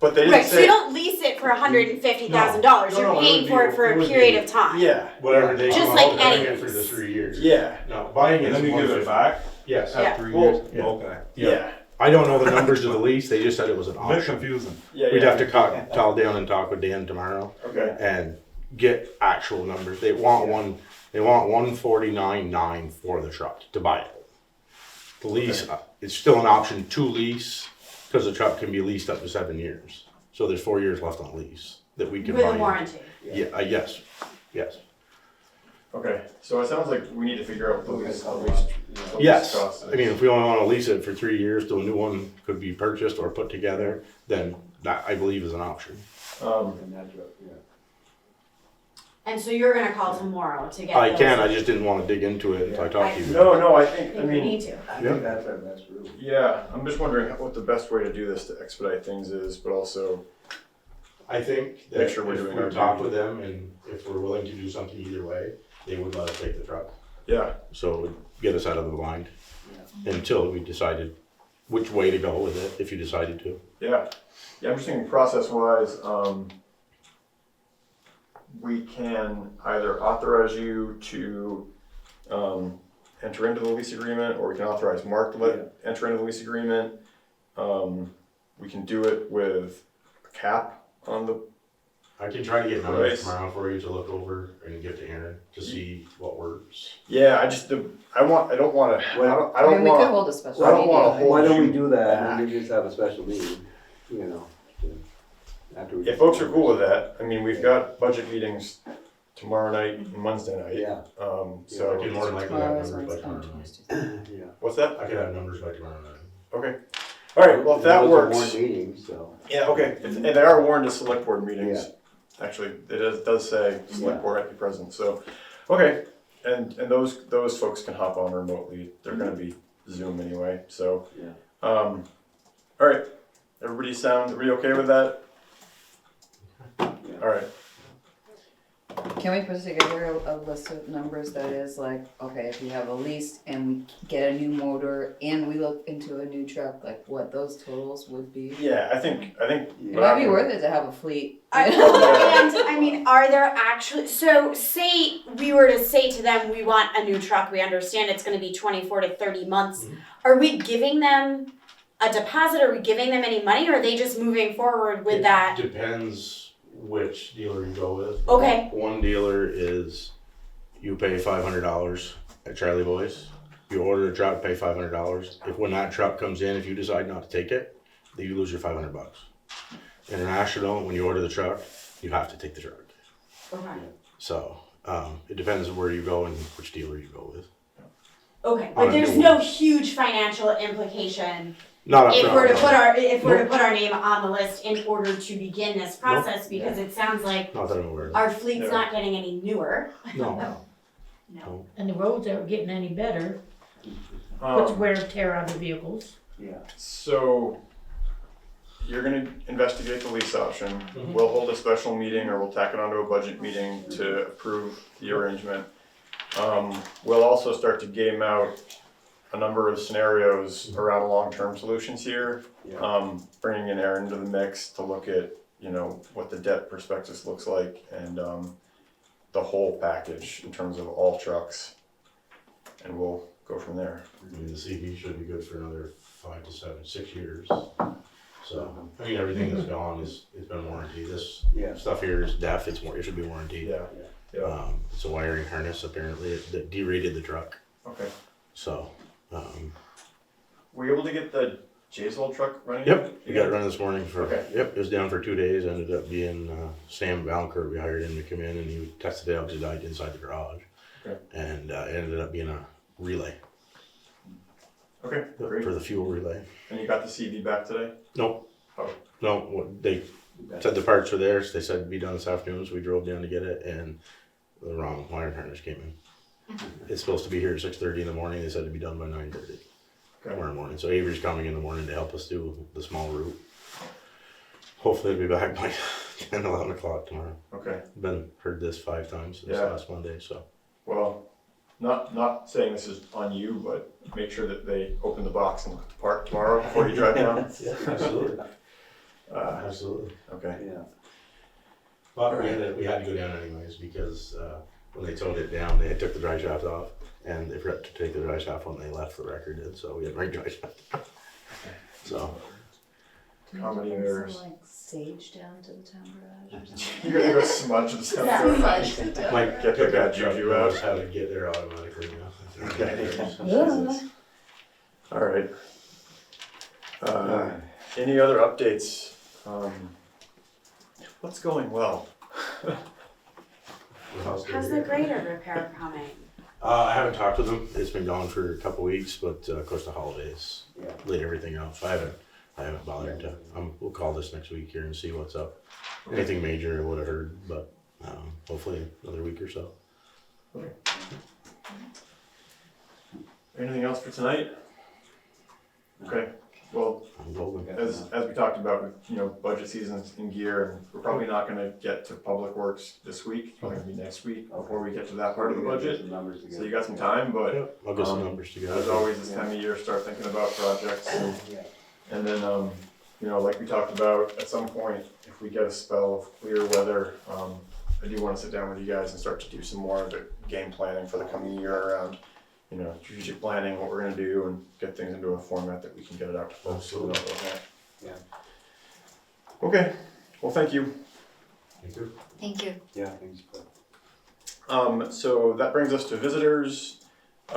Speaker 1: But they didn't
Speaker 8: Right, so
Speaker 1: say.
Speaker 8: you don't lease it for $150,000.
Speaker 1: No,
Speaker 8: You're
Speaker 1: no,
Speaker 8: paying for it for
Speaker 6: it
Speaker 8: a
Speaker 6: would
Speaker 8: period
Speaker 6: be-
Speaker 8: of time.
Speaker 1: Yeah,
Speaker 6: Whatever they
Speaker 8: Just
Speaker 6: come
Speaker 8: like
Speaker 6: out, they're
Speaker 8: any
Speaker 6: paying for the
Speaker 8: lease.
Speaker 6: 3 years.
Speaker 1: yeah,
Speaker 6: No, buying
Speaker 5: And
Speaker 6: is
Speaker 5: then you give it
Speaker 6: 150.
Speaker 5: back
Speaker 6: Yes.
Speaker 8: Yeah.
Speaker 5: after 3
Speaker 1: Well,
Speaker 5: years?
Speaker 6: yeah.
Speaker 5: Okay.
Speaker 1: yeah,
Speaker 6: I don't know the numbers of the lease. They just said it was an
Speaker 5: A bit
Speaker 6: option.
Speaker 5: confusing.
Speaker 1: yeah.
Speaker 6: We'd
Speaker 1: yeah.
Speaker 6: have to call down and talk with Dan tomorrow
Speaker 1: Okay.
Speaker 6: and get actual numbers. They want They want 149.9 for the truck to buy it. The lease, it's still an option to lease because the truck can be leased up to 7 years. So there's 4 years left on lease that we can
Speaker 8: With
Speaker 6: buy.
Speaker 8: a warranty.
Speaker 6: Yeah, yes, yes.
Speaker 1: Okay, so it sounds like we need to figure out the least, the least
Speaker 6: Yes,
Speaker 1: cost.
Speaker 6: I mean, if we only wanna lease it for 3 years till a new one could be purchased or put together, then that, I believe, is an option.
Speaker 2: And that's, yeah.
Speaker 8: And so you're gonna call tomorrow to get
Speaker 6: I
Speaker 8: those.
Speaker 6: can, I just didn't wanna dig into it until I talked to you.
Speaker 1: No, I
Speaker 8: I
Speaker 1: think,
Speaker 8: think we need to.
Speaker 2: I think that's really.
Speaker 1: yeah, I'm just wondering what the best way to do this to expedite things is, but also,
Speaker 6: I think that
Speaker 1: Make
Speaker 6: if
Speaker 1: sure we're doing our
Speaker 6: we talk
Speaker 1: duty.
Speaker 6: with them and if we're willing to do something either way, they would let us take the truck.
Speaker 1: yeah,
Speaker 6: So it would get us out of the blind until we decided which way to go with it, if you decided to.
Speaker 1: yeah. Yeah, I'm just thinking process-wise, we can either authorize you to, enter into the lease agreement, or we can authorize Mark to enter into the lease agreement. We can do it with a cap on the,
Speaker 6: I can try to get numbers
Speaker 1: Price.
Speaker 6: tomorrow for you to look over and give to Aaron to see what works.
Speaker 1: yeah, I don't wanna, I
Speaker 3: I
Speaker 1: don't
Speaker 3: mean, we could
Speaker 1: wanna,
Speaker 3: hold a special
Speaker 1: I don't
Speaker 3: meeting.
Speaker 1: wanna
Speaker 3: right?
Speaker 1: hold
Speaker 2: Why don't we
Speaker 1: you
Speaker 2: do that, and
Speaker 1: back.
Speaker 2: then we just have a special meeting, you know, after we.
Speaker 1: If folks are cool with that, I mean, we've got budget meetings tomorrow night and Wednesday night.
Speaker 2: Yeah,
Speaker 1: So,
Speaker 6: I can more than likely
Speaker 3: Tomorrow
Speaker 6: have
Speaker 3: is
Speaker 6: numbers by
Speaker 3: Wednesday,
Speaker 6: tomorrow night.
Speaker 3: Tuesday.
Speaker 2: yeah.
Speaker 1: what's that?
Speaker 6: I could have numbers by tomorrow night.
Speaker 1: Okay. All right, well, if that
Speaker 2: Those are
Speaker 1: works.
Speaker 2: warned meetings, so.
Speaker 1: Yeah, okay, and they are warned as select board meetings. Actually, it does say select board at be present, so, okay. And those folks can hop on remotely, they're gonna be Zoom anyway, so.
Speaker 2: Yeah.
Speaker 1: All right, everybody okay with that? All right,
Speaker 3: Can we put together a list of numbers that is like, okay, if you have a lease and we get a new motor and we look into a new truck, like what those totals would be?
Speaker 1: yeah, I think.
Speaker 3: It might be worth it to have a fleet.
Speaker 8: And I mean, are there actually, so say we were to say to them, we want a new truck, we understand it's gonna be 24 to 30 months. Are we giving them a deposit, are we giving them any money, or are they just moving forward with that?
Speaker 6: It depends which dealer you go with.
Speaker 8: Okay.
Speaker 6: One dealer is you pay $500 at Charlie Boys. You order a truck, pay $500. If when that truck comes in, if you decide not to take it, then you lose your $500. International, when you order the truck, you have to take the truck.
Speaker 8: Okay.
Speaker 6: So it depends on where you go and which dealer you go with.
Speaker 8: Okay,
Speaker 6: On
Speaker 8: but
Speaker 6: a
Speaker 8: there's
Speaker 6: new
Speaker 8: no
Speaker 6: one.
Speaker 8: huge financial implication
Speaker 6: Not up
Speaker 8: if
Speaker 6: front,
Speaker 8: we're to
Speaker 6: no.
Speaker 8: put our name on the list in order to begin this process, because it sounds like
Speaker 6: Not that I'm aware of.
Speaker 8: our fleet's
Speaker 1: Yeah.
Speaker 8: not getting any newer.
Speaker 6: No.
Speaker 8: No.
Speaker 9: And the roads aren't getting any better,
Speaker 1: Um,
Speaker 9: puts wear and tear on the vehicles.
Speaker 2: Yeah.
Speaker 1: So, you're gonna investigate the lease option.
Speaker 6: Mhm.
Speaker 1: We'll hold a special meeting, or we'll tack it onto a budget meeting to approve the arrangement. We'll also start to game out a number of scenarios around long-term solutions here.
Speaker 2: Yeah.
Speaker 1: Bringing in Aaron to the mix to look at, what the debt prospectus looks like, and, the whole package in terms of all trucks. And we'll go from there.
Speaker 6: I mean, the CV should be good for another 5 to 6 years. So, I mean, everything that's gone it's been warranted. This
Speaker 2: Yeah.
Speaker 6: stuff here is deaf, it should be warranted.
Speaker 1: Yeah,
Speaker 6: It's a wiring harness apparently that derated the truck.
Speaker 1: okay.
Speaker 6: So,
Speaker 1: Were you able to get the Jaysville truck running?
Speaker 6: yep, we got it running this morning
Speaker 1: Okay.
Speaker 6: Yep, it was down for 2 days, ended up being Sam Valancourt, we hired him to come in and he tested it out, it died inside the garage.
Speaker 1: Okay.
Speaker 6: And it ended up being a relay,
Speaker 1: Okay, great.
Speaker 6: for the fuel relay.
Speaker 1: And you got the CV back today?
Speaker 6: Nope.
Speaker 1: Oh.
Speaker 6: No, they said the parts were there, so they said it'd be done this afternoon, so we drove down to get it and the wrong wiring harness came in. It's supposed to be here at 6:30 in the morning. They said it'd be done by 9:30 tomorrow morning. So Avery's coming in the morning to help us do the small route. Hopefully he'll be back by 10, 11 o'clock tomorrow.
Speaker 1: Okay,
Speaker 6: Heard this 5 times this
Speaker 1: Yeah.
Speaker 6: last Monday, so.
Speaker 1: well, not saying this is on you, but make sure that they open the box and look at the park tomorrow before you drive down.
Speaker 6: Yeah, absolutely.
Speaker 1: Uh,
Speaker 6: Absolutely.
Speaker 1: okay,
Speaker 2: Yeah.
Speaker 6: But we had to go down anyways because when they towed it down, they took the dry shaft off, and they forgot to take the dry shaft when they left. The record did, so we had to bring dry shaft. So
Speaker 1: comedy
Speaker 3: Bring
Speaker 1: nerves.
Speaker 3: some like sage down to the town garage or something.
Speaker 1: You're gonna go smudge the stuff.
Speaker 3: Yeah.
Speaker 1: out.
Speaker 6: Mike,
Speaker 1: Get the bad juju out.
Speaker 6: How to get there automatically now.
Speaker 1: Okay.
Speaker 3: Yeah.
Speaker 1: All right. Any other updates? What's going well?
Speaker 8: How's the grader repair coming?
Speaker 6: I haven't talked with them. It's been gone for a couple weeks, but of course the holidays
Speaker 2: Yeah.
Speaker 6: laid everything out. So I haven't bothered to. We'll call this next week here and see what's up. Anything major I would have heard, but hopefully another week or so.
Speaker 1: Anything else for tonight? Okay, well,
Speaker 6: I'm golden.
Speaker 1: as we talked about, budget season's in gear, and we're probably not gonna get to Public Works this week, it's probably gonna be next week before we get to that part of the budget. So you got some time, but
Speaker 6: Yep, I'll get some numbers together.
Speaker 1: as always, this time of year, start thinking about projects, and then, like we talked about, at some point, if we get a spell of clear weather, I do wanna sit down with you guys and start to do some more of the game planning for the coming year around, strategic planning, what we're gonna do, and get things into a format that we can get it out to folks. So we don't go back.
Speaker 2: Yeah.
Speaker 1: Okay, well, thank you.
Speaker 6: Thank you.
Speaker 4: Thank you.
Speaker 2: Yeah, thanks, but
Speaker 1: So that brings us to visitors. We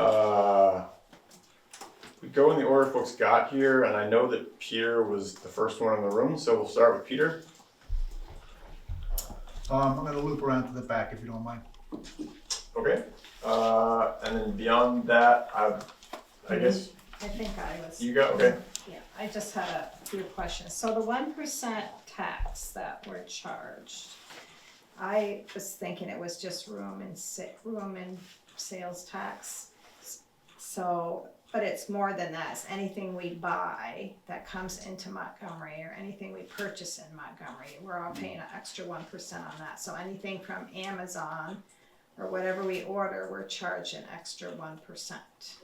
Speaker 1: go in the order folks got here, and I know that Peter was the first one in the room, so we'll start with Peter.
Speaker 10: I'm gonna loop around to the back if you don't mind.
Speaker 1: Okay, and then beyond that, I guess
Speaker 9: I think I was.
Speaker 1: you got, okay,
Speaker 9: Yeah, I just had a few questions. So the 1% tax that we're charged, I was thinking it was just room and sales tax. So, but it's more than that. It's anything we buy that comes into Montgomery or anything we purchase in Montgomery, we're all paying an extra 1% on that. So anything from Amazon or whatever we order, we're charged an extra 1%.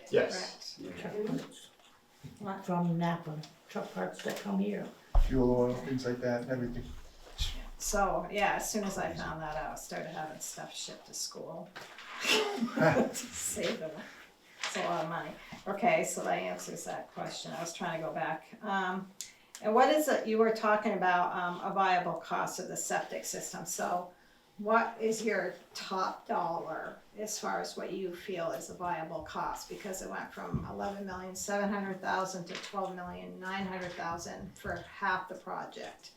Speaker 1: yes.
Speaker 9: Correct? From Napa, truck parts that come here.
Speaker 10: Fuel oil, things like that, everything.
Speaker 9: So, yeah, as soon as I found that out, I started having stuff shipped to school. Save them. It's a lot of money. Okay, so that answers that question. I was trying to go back. And what is it, you were talking about a viable cost of the septic system. So what is your top dollar as far as what you feel is a viable cost? Because it went from 11,700,000 to 12,900,000 for half the project.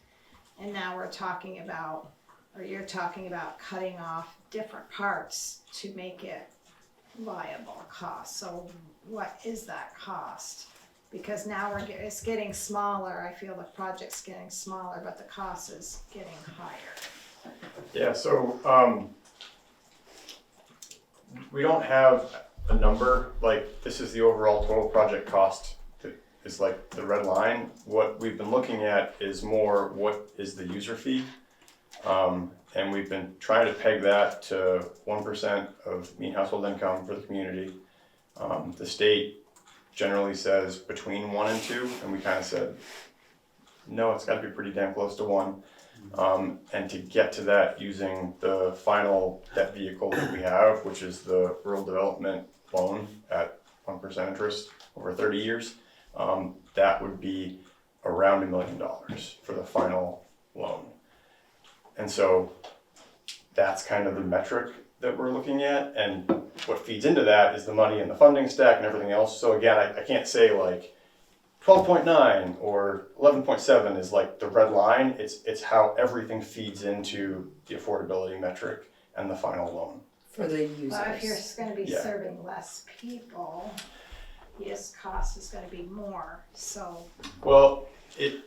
Speaker 9: And now we're talking about, or you're talking about cutting off different parts to make it viable cost. So what is that cost? Because now it's getting smaller. I feel the project's getting smaller, but the cost is getting higher.
Speaker 1: Yeah, so, we don't have a number, like, this is the overall total project cost, that is like the red line. What we've been looking at is more, what is the user fee? And we've been trying to peg that to 1% of mean household income for the community. The state generally says between 1 and 2, and we kind of said, no, it's gotta be pretty damn close to 1. And to get to that using the final debt vehicle that we have, which is the rural development loan at 1% interest over 30 years, that would be around $1 million for the final loan. And so that's kind of the metric that we're looking at, and what feeds into that is the money and the funding stack and everything else. So again, I can't say like 12.9 or 11.7 is like the red line. It's how everything feeds into the affordability metric and the final loan.
Speaker 3: For the users.
Speaker 9: But if you're gonna be
Speaker 1: Yeah.
Speaker 9: serving less people, yes, cost is gonna be more, so.
Speaker 1: Well, if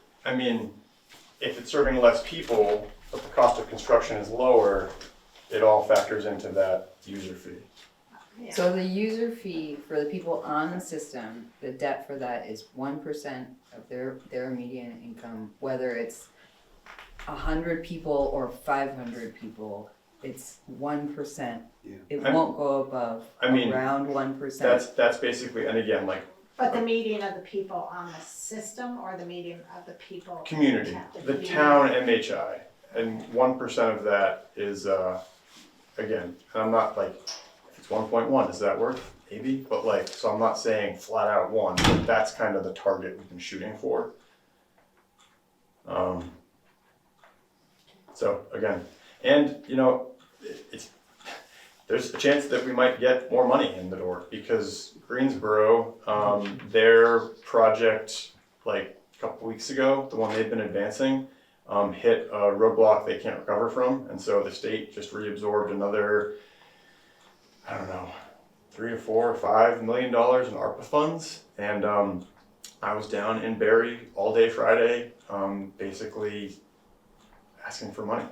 Speaker 1: it's serving less people, but the cost of construction is lower, it all factors into that user fee.
Speaker 9: Yeah.
Speaker 3: So the user fee for the people on the system, the debt for that is 1% of their median income, whether it's 100 people or 500 people, it's 1%.
Speaker 2: Yeah.
Speaker 3: It won't go above
Speaker 1: I mean,
Speaker 3: around 1%.
Speaker 1: That's basically, and again, like,
Speaker 9: But the median of the people on the system or the median of the people?
Speaker 1: community, the town MHI, and 1% of that is, again, and I'm not like, if it's 1.1, is that worth? Maybe, but like, so I'm not saying flat out 1, but that's kind of the target we've been shooting for. So again, and you know, there's a chance that we might get more money in the door because Greensboro, their project like a couple weeks ago, the one they've been advancing, hit a roadblock they can't recover from, and so the state just reabsorbed another, I don't know, $3 to $4 or $5 million in ARPA funds, and I was down in Barry all day Friday, basically asking for money.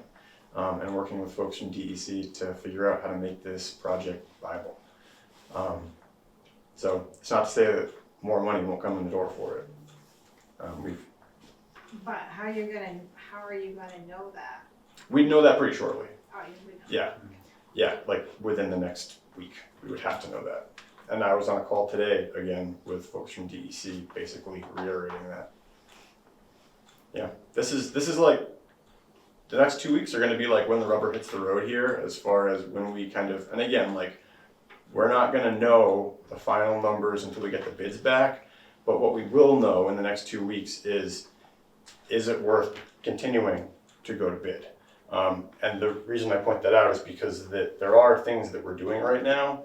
Speaker 1: And working with folks from DEC to figure out how to make this project viable. So it's not to say that more money won't come in the door for it.
Speaker 9: But how are you gonna know that?
Speaker 1: We'd know that pretty shortly.
Speaker 9: Oh, you would know.
Speaker 1: Yeah, like within the next week, we would have to know that. And I was on a call today again with folks from DEC, basically reiterating that. Yeah, this is like, the next 2 weeks are gonna be like when the rubber hits the road here, as far as when we kind of, and again, like, we're not gonna know the final numbers until we get the bids back, but what we will know in the next 2 weeks is it worth continuing to go to bid? And the reason I point that out is because there are things that we're doing right now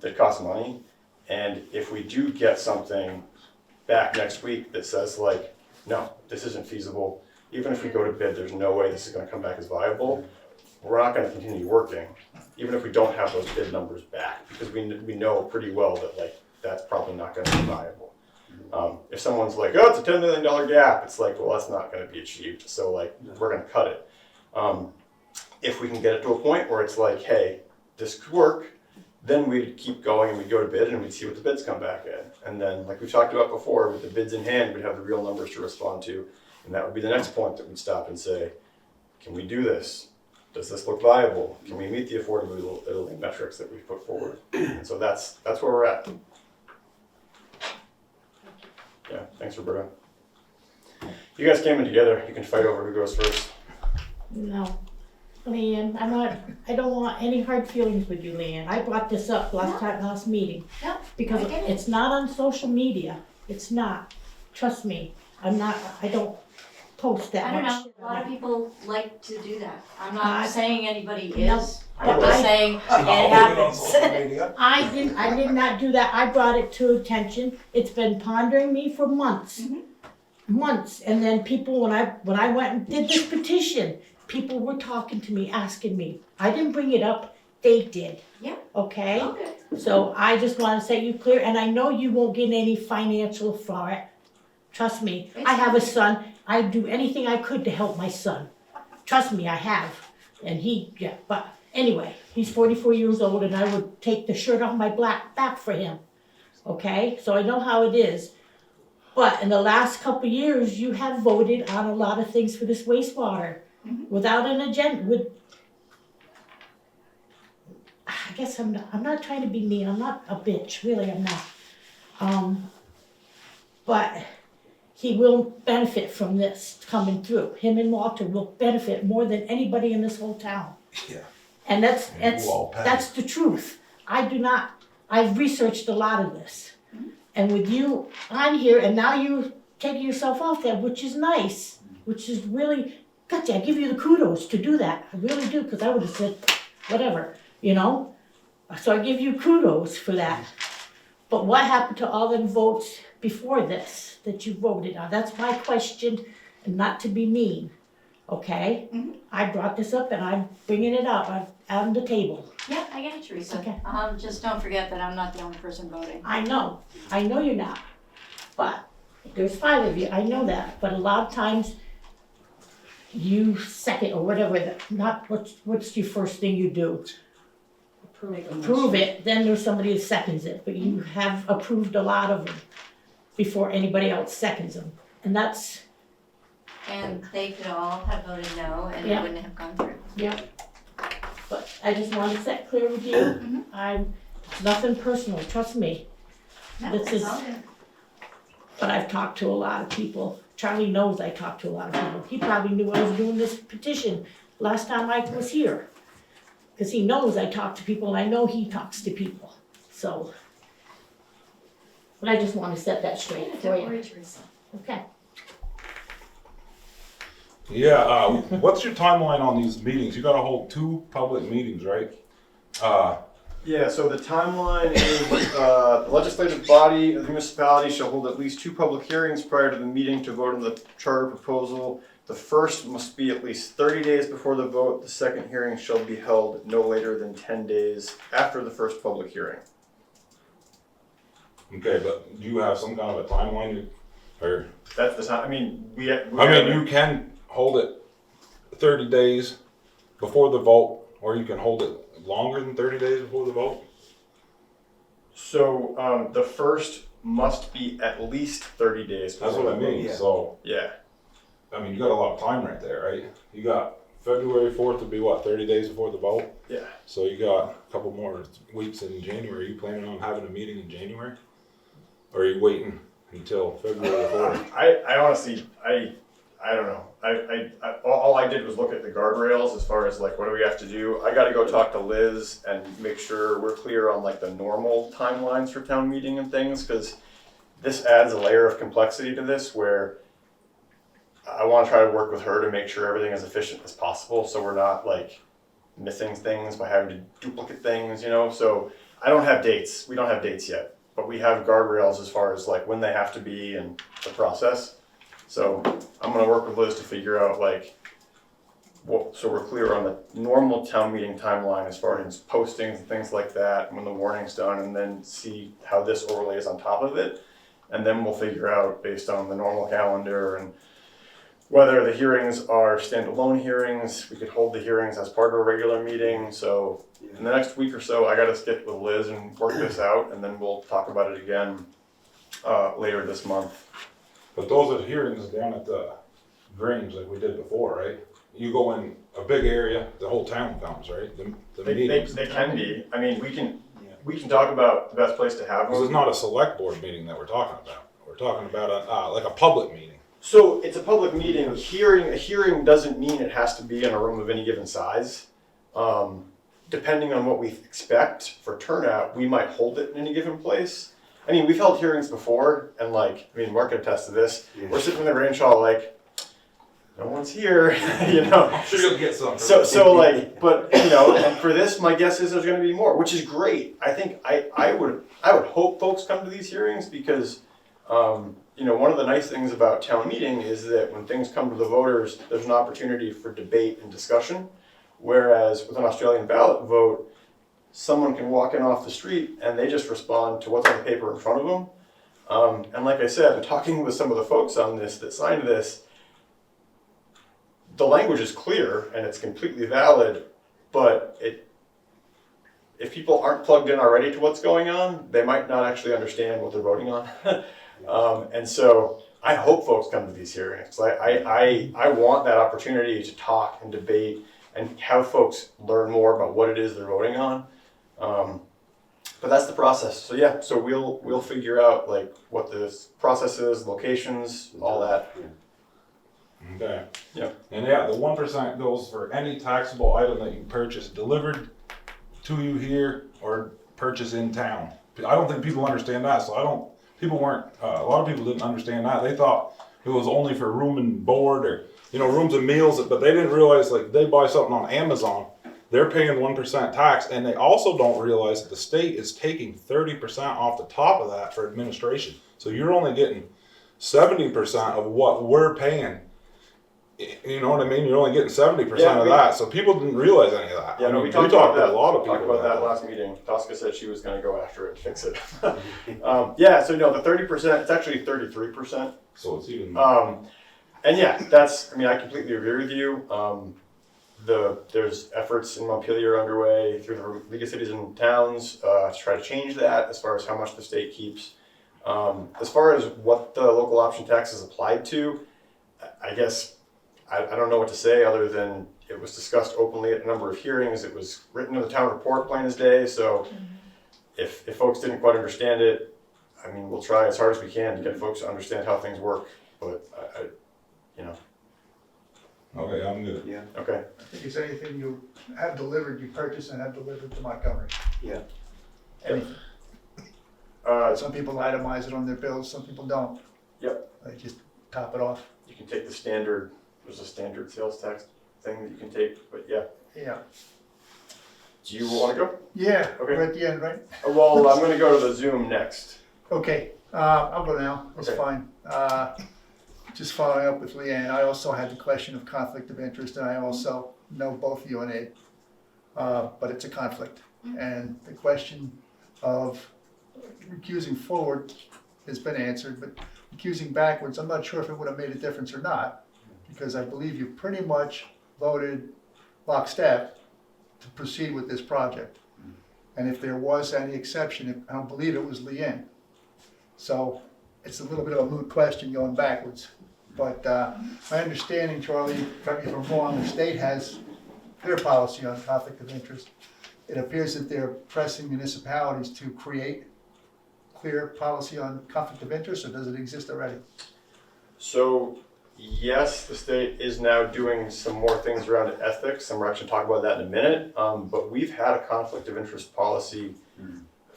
Speaker 1: that cost money, and if we do get something back next week that says like, no, this isn't feasible, even if we go to bid, there's no way this is gonna come back as viable, we're not gonna continue working, even if we don't have those bid numbers back, because we know pretty well that like, that's probably not gonna be viable. If someone's like, oh, it's a $10 million gap, it's like, well, that's not gonna be achieved, so like, we're gonna cut it. If we can get it to a point where it's like, hey, this could work, then we'd keep going and we'd go to bid and we'd see what the bids come back in. And then, like we've talked about before, with the bids in hand, we'd have the real numbers to respond to. And that would be the next point that we'd stop and say, can we do this? Does this look viable? Can we meet the affordability metrics that we've put forward? And so that's where we're at. Yeah, thanks, Roberta. You guys came in together. You can fight over who goes first.
Speaker 11: No, Leanne, I don't want any hard feelings with you, Leanne. I brought this up last meeting.
Speaker 4: No,
Speaker 11: Because
Speaker 4: I get it.
Speaker 11: it's not on social media. It's not. Trust me, I don't post that
Speaker 4: I don't
Speaker 11: much.
Speaker 4: know, a lot of people like to do that. I'm not
Speaker 11: I-
Speaker 4: saying anybody
Speaker 11: No,
Speaker 4: is,
Speaker 11: but
Speaker 4: I'm just
Speaker 11: I-
Speaker 4: saying it
Speaker 5: I'll put it on
Speaker 4: happens.
Speaker 5: social media.
Speaker 11: I did not do that. I brought it to attention. It's been pondering me for months.
Speaker 4: Mhm.
Speaker 11: Months. And then people, when I went and did this petition, people were talking to me, asking me. I didn't bring it up, they did.
Speaker 4: Yeah.
Speaker 11: Okay?
Speaker 4: Okay.
Speaker 11: So I just wanna set you clear, and I know you won't get any financial for it. Trust me, I have a son, I'd do anything I could to help my son. Trust me, I have. And but anyway, he's 44 years old and I would take the shirt off my back for him. Okay, so I know how it is. But in the last couple of years, you have voted on a lot of things for this wastewater without an agenda, I guess I'm not trying to be mean, I'm not a bitch, really I'm not. But he will benefit from this coming through. Him and Walter will benefit more than anybody in this whole town.
Speaker 5: Yeah.
Speaker 11: And that's
Speaker 5: And we'll all pay.
Speaker 11: that's the truth. I've researched a lot of this. And with you on here, and now you taking yourself off that, which is nice, which is really, gotcha, I give you the kudos to do that. I really do, because I would have said, whatever, you know? So I give you kudos for that. But what happened to all them votes before this that you voted on? That's my question, and not to be mean, okay? I brought this up and I'm bringing it up on the table.
Speaker 4: Yeah, I get it, Teresa.
Speaker 11: Okay.
Speaker 4: Just don't forget that I'm not the only person voting.
Speaker 11: I know you're not, but there's 5 of you, I know that, but a lot of times you second or whatever, what's your first thing you do? approve it, then there's somebody that seconds it, but you have approved a lot of them before anybody else seconds them, and that's,
Speaker 4: And they could all have voted no, and it
Speaker 11: Yeah.
Speaker 4: wouldn't have gone through.
Speaker 11: but I just wanted to set clear with you, it's nothing personal, trust me.
Speaker 4: No,
Speaker 11: This
Speaker 4: it's
Speaker 11: is-
Speaker 4: all good.
Speaker 11: But I've talked to a lot of people. Charlie knows I talked to a lot of people. He probably knew I was doing this petition last time I was here. Cause he knows I talk to people and I know he talks to people, so. But I just wanna set that straight for
Speaker 4: Don't
Speaker 11: you,
Speaker 4: worry, Teresa.
Speaker 11: okay?
Speaker 5: Yeah, what's your timeline on these meetings? You gotta hold 2 public meetings, right?
Speaker 1: Yeah, so the timeline is, the legislative body of the municipality shall hold at least 2 public hearings prior to the meeting to vote on the charter proposal. The first must be at least 30 days before the vote. The second hearing shall be held no later than 10 days after the first public hearing.
Speaker 5: Okay, but do you have some kind of a timeline, or?
Speaker 1: That's the time, I mean,
Speaker 5: You can hold it 30 days before the vote, or you can hold it longer than 30 days before the vote?
Speaker 1: So, the first must be at least 30 days before
Speaker 5: That's what I
Speaker 1: the vote.
Speaker 5: mean,
Speaker 2: Yeah.
Speaker 5: so,
Speaker 1: Yeah,
Speaker 5: I mean, you got a lot of time right there, right? You got February 4th to be what, 30 days before the vote?
Speaker 1: yeah.
Speaker 5: So you got a couple more weeks in January. Are you planning on having a meeting in January? Or are you waiting until February 4th?
Speaker 1: I honestly, I don't know. All I did was look at the guardrails as far as like, what do we have to do? I gotta go talk to Liz and make sure we're clear on like the normal timelines for town meeting and things, cause this adds a layer of complexity to this where I wanna try to work with her to make sure everything is efficient as possible, so we're not like missing things by having to duplicate things, you know? So I don't have dates. We don't have dates yet, but we have guardrails as far as like when they have to be and the process. So I'm gonna work with Liz to figure out like, so we're clear on the normal town meeting timeline as far as postings and things like that, when the warning's done, and then see how this overlays on top of it. And then we'll figure out based on the normal calendar and whether the hearings are standalone hearings, we could hold the hearings as part of a regular meeting. So in the next week or so, I gotta get with Liz and work this out, and then we'll talk about it again later this month.
Speaker 5: But those are hearings down at the Grange like we did before, right? You go in a big area, the whole town comes, right? The meetings.
Speaker 1: They can be. I mean, we can talk about the best place to have
Speaker 5: This is
Speaker 1: them.
Speaker 5: not a select board meeting that we're talking about. We're talking about like a public meeting.
Speaker 1: So it's a public meeting. A hearing doesn't mean it has to be in a room of any given size. Depending on what we expect for turnout, we might hold it in any given place. I mean, we've held hearings before, and like, I mean, Mark can attest to this.
Speaker 2: Yeah.
Speaker 1: We're sitting in the Grange Hall like, no one's here, you know.
Speaker 5: I'm sure you'll get some.
Speaker 1: So like, but you know, and for this, my guess is there's going to be more, which is great. I think I would hope folks come to these hearings because, you know, one of the nice things about town meeting is that when things come to the voters, there's an opportunity for debate and discussion. Whereas with an Australian ballot vote, someone can walk in off the street and they just respond to what's on the paper in front of them. And like I said, in talking with some of the folks on this that signed this, the language is clear and it's completely valid, but if people aren't plugged in already to what's going on, they might not actually understand what they're voting on. And so I hope folks come to these hearings. I want that opportunity to talk and debate and have folks learn more about what it is they're voting on. But that's the process. So yeah, so we'll figure out like what this process is, locations, all that.
Speaker 5: Okay.
Speaker 1: Yep.
Speaker 5: And yeah, the 1% goes for any taxable item that you purchase delivered to you here or purchase in town. I don't think people understand that, so a lot of people didn't understand that. They thought it was only for room and board or, you know, rooms and meals, but they didn't realize like they buy something on Amazon, they're paying 1% tax, and they also don't realize that the state is taking 30% off the top of that for administration. So you're only getting 70% of what we're paying. You know what I mean? You're only getting 70% of that. So people didn't realize any of that.
Speaker 1: Yeah,
Speaker 5: I
Speaker 1: no,
Speaker 5: mean,
Speaker 1: we talked
Speaker 5: to
Speaker 1: about that.
Speaker 5: a lot of
Speaker 1: Talked
Speaker 5: people
Speaker 1: about that last meeting. Tosca said she was going to go after it and fix it. Yeah, so no, the 30%, it's actually 33%.
Speaker 5: So it's even.
Speaker 1: And yeah, I completely agree with you. there's efforts in Montpelier underway through the League of Cities and Towns to try to change that as far as how much the state keeps. As far as what the local option tax is applied to, I guess I don't know what to say other than it was discussed openly at a number of hearings. It was written in the town report plain as day. So if folks didn't quite understand it, I mean, we'll try as hard as we can to get folks to understand how things work. But
Speaker 5: Okay, I'm good.
Speaker 2: Yeah,
Speaker 1: okay.
Speaker 10: I think it's anything you have delivered, you purchase and have delivered to Montgomery.
Speaker 2: yeah.
Speaker 10: Anything. Some people itemize it on their bills, some people don't.
Speaker 1: Yep.
Speaker 10: They just top it off.
Speaker 1: You can take the standard. There's a standard sales tax thing that you can take. But yeah.
Speaker 10: Yeah.
Speaker 1: Do you want to go?
Speaker 10: Yeah,
Speaker 1: Okay.
Speaker 10: we're at the end, right?
Speaker 1: Well, I'm going to go to the Zoom next.
Speaker 10: Okay, I'll go now, it's
Speaker 1: Okay.
Speaker 10: fine. Just following up with Leanne, I also had the question of conflict of interest, and I also know both you and Abe. But it's a conflict. And the question of recusing forward has been answered, but recusing backwards, I'm not sure if it would have made a difference or not, because I believe you pretty much voted lockstep to proceed with this project. And if there was any exception, I don't believe it was Leanne. So it's a little bit of a moot question going backwards. But my understanding, Charlie, correct me if I'm wrong, the state has their policy on conflict of interest. It appears that they're pressing municipalities to create clear policy on conflict of interest, or does it exist already?
Speaker 1: So yes, the state is now doing some more things around ethics, and we're actually talking about that in a minute. But we've had a conflict of interest policy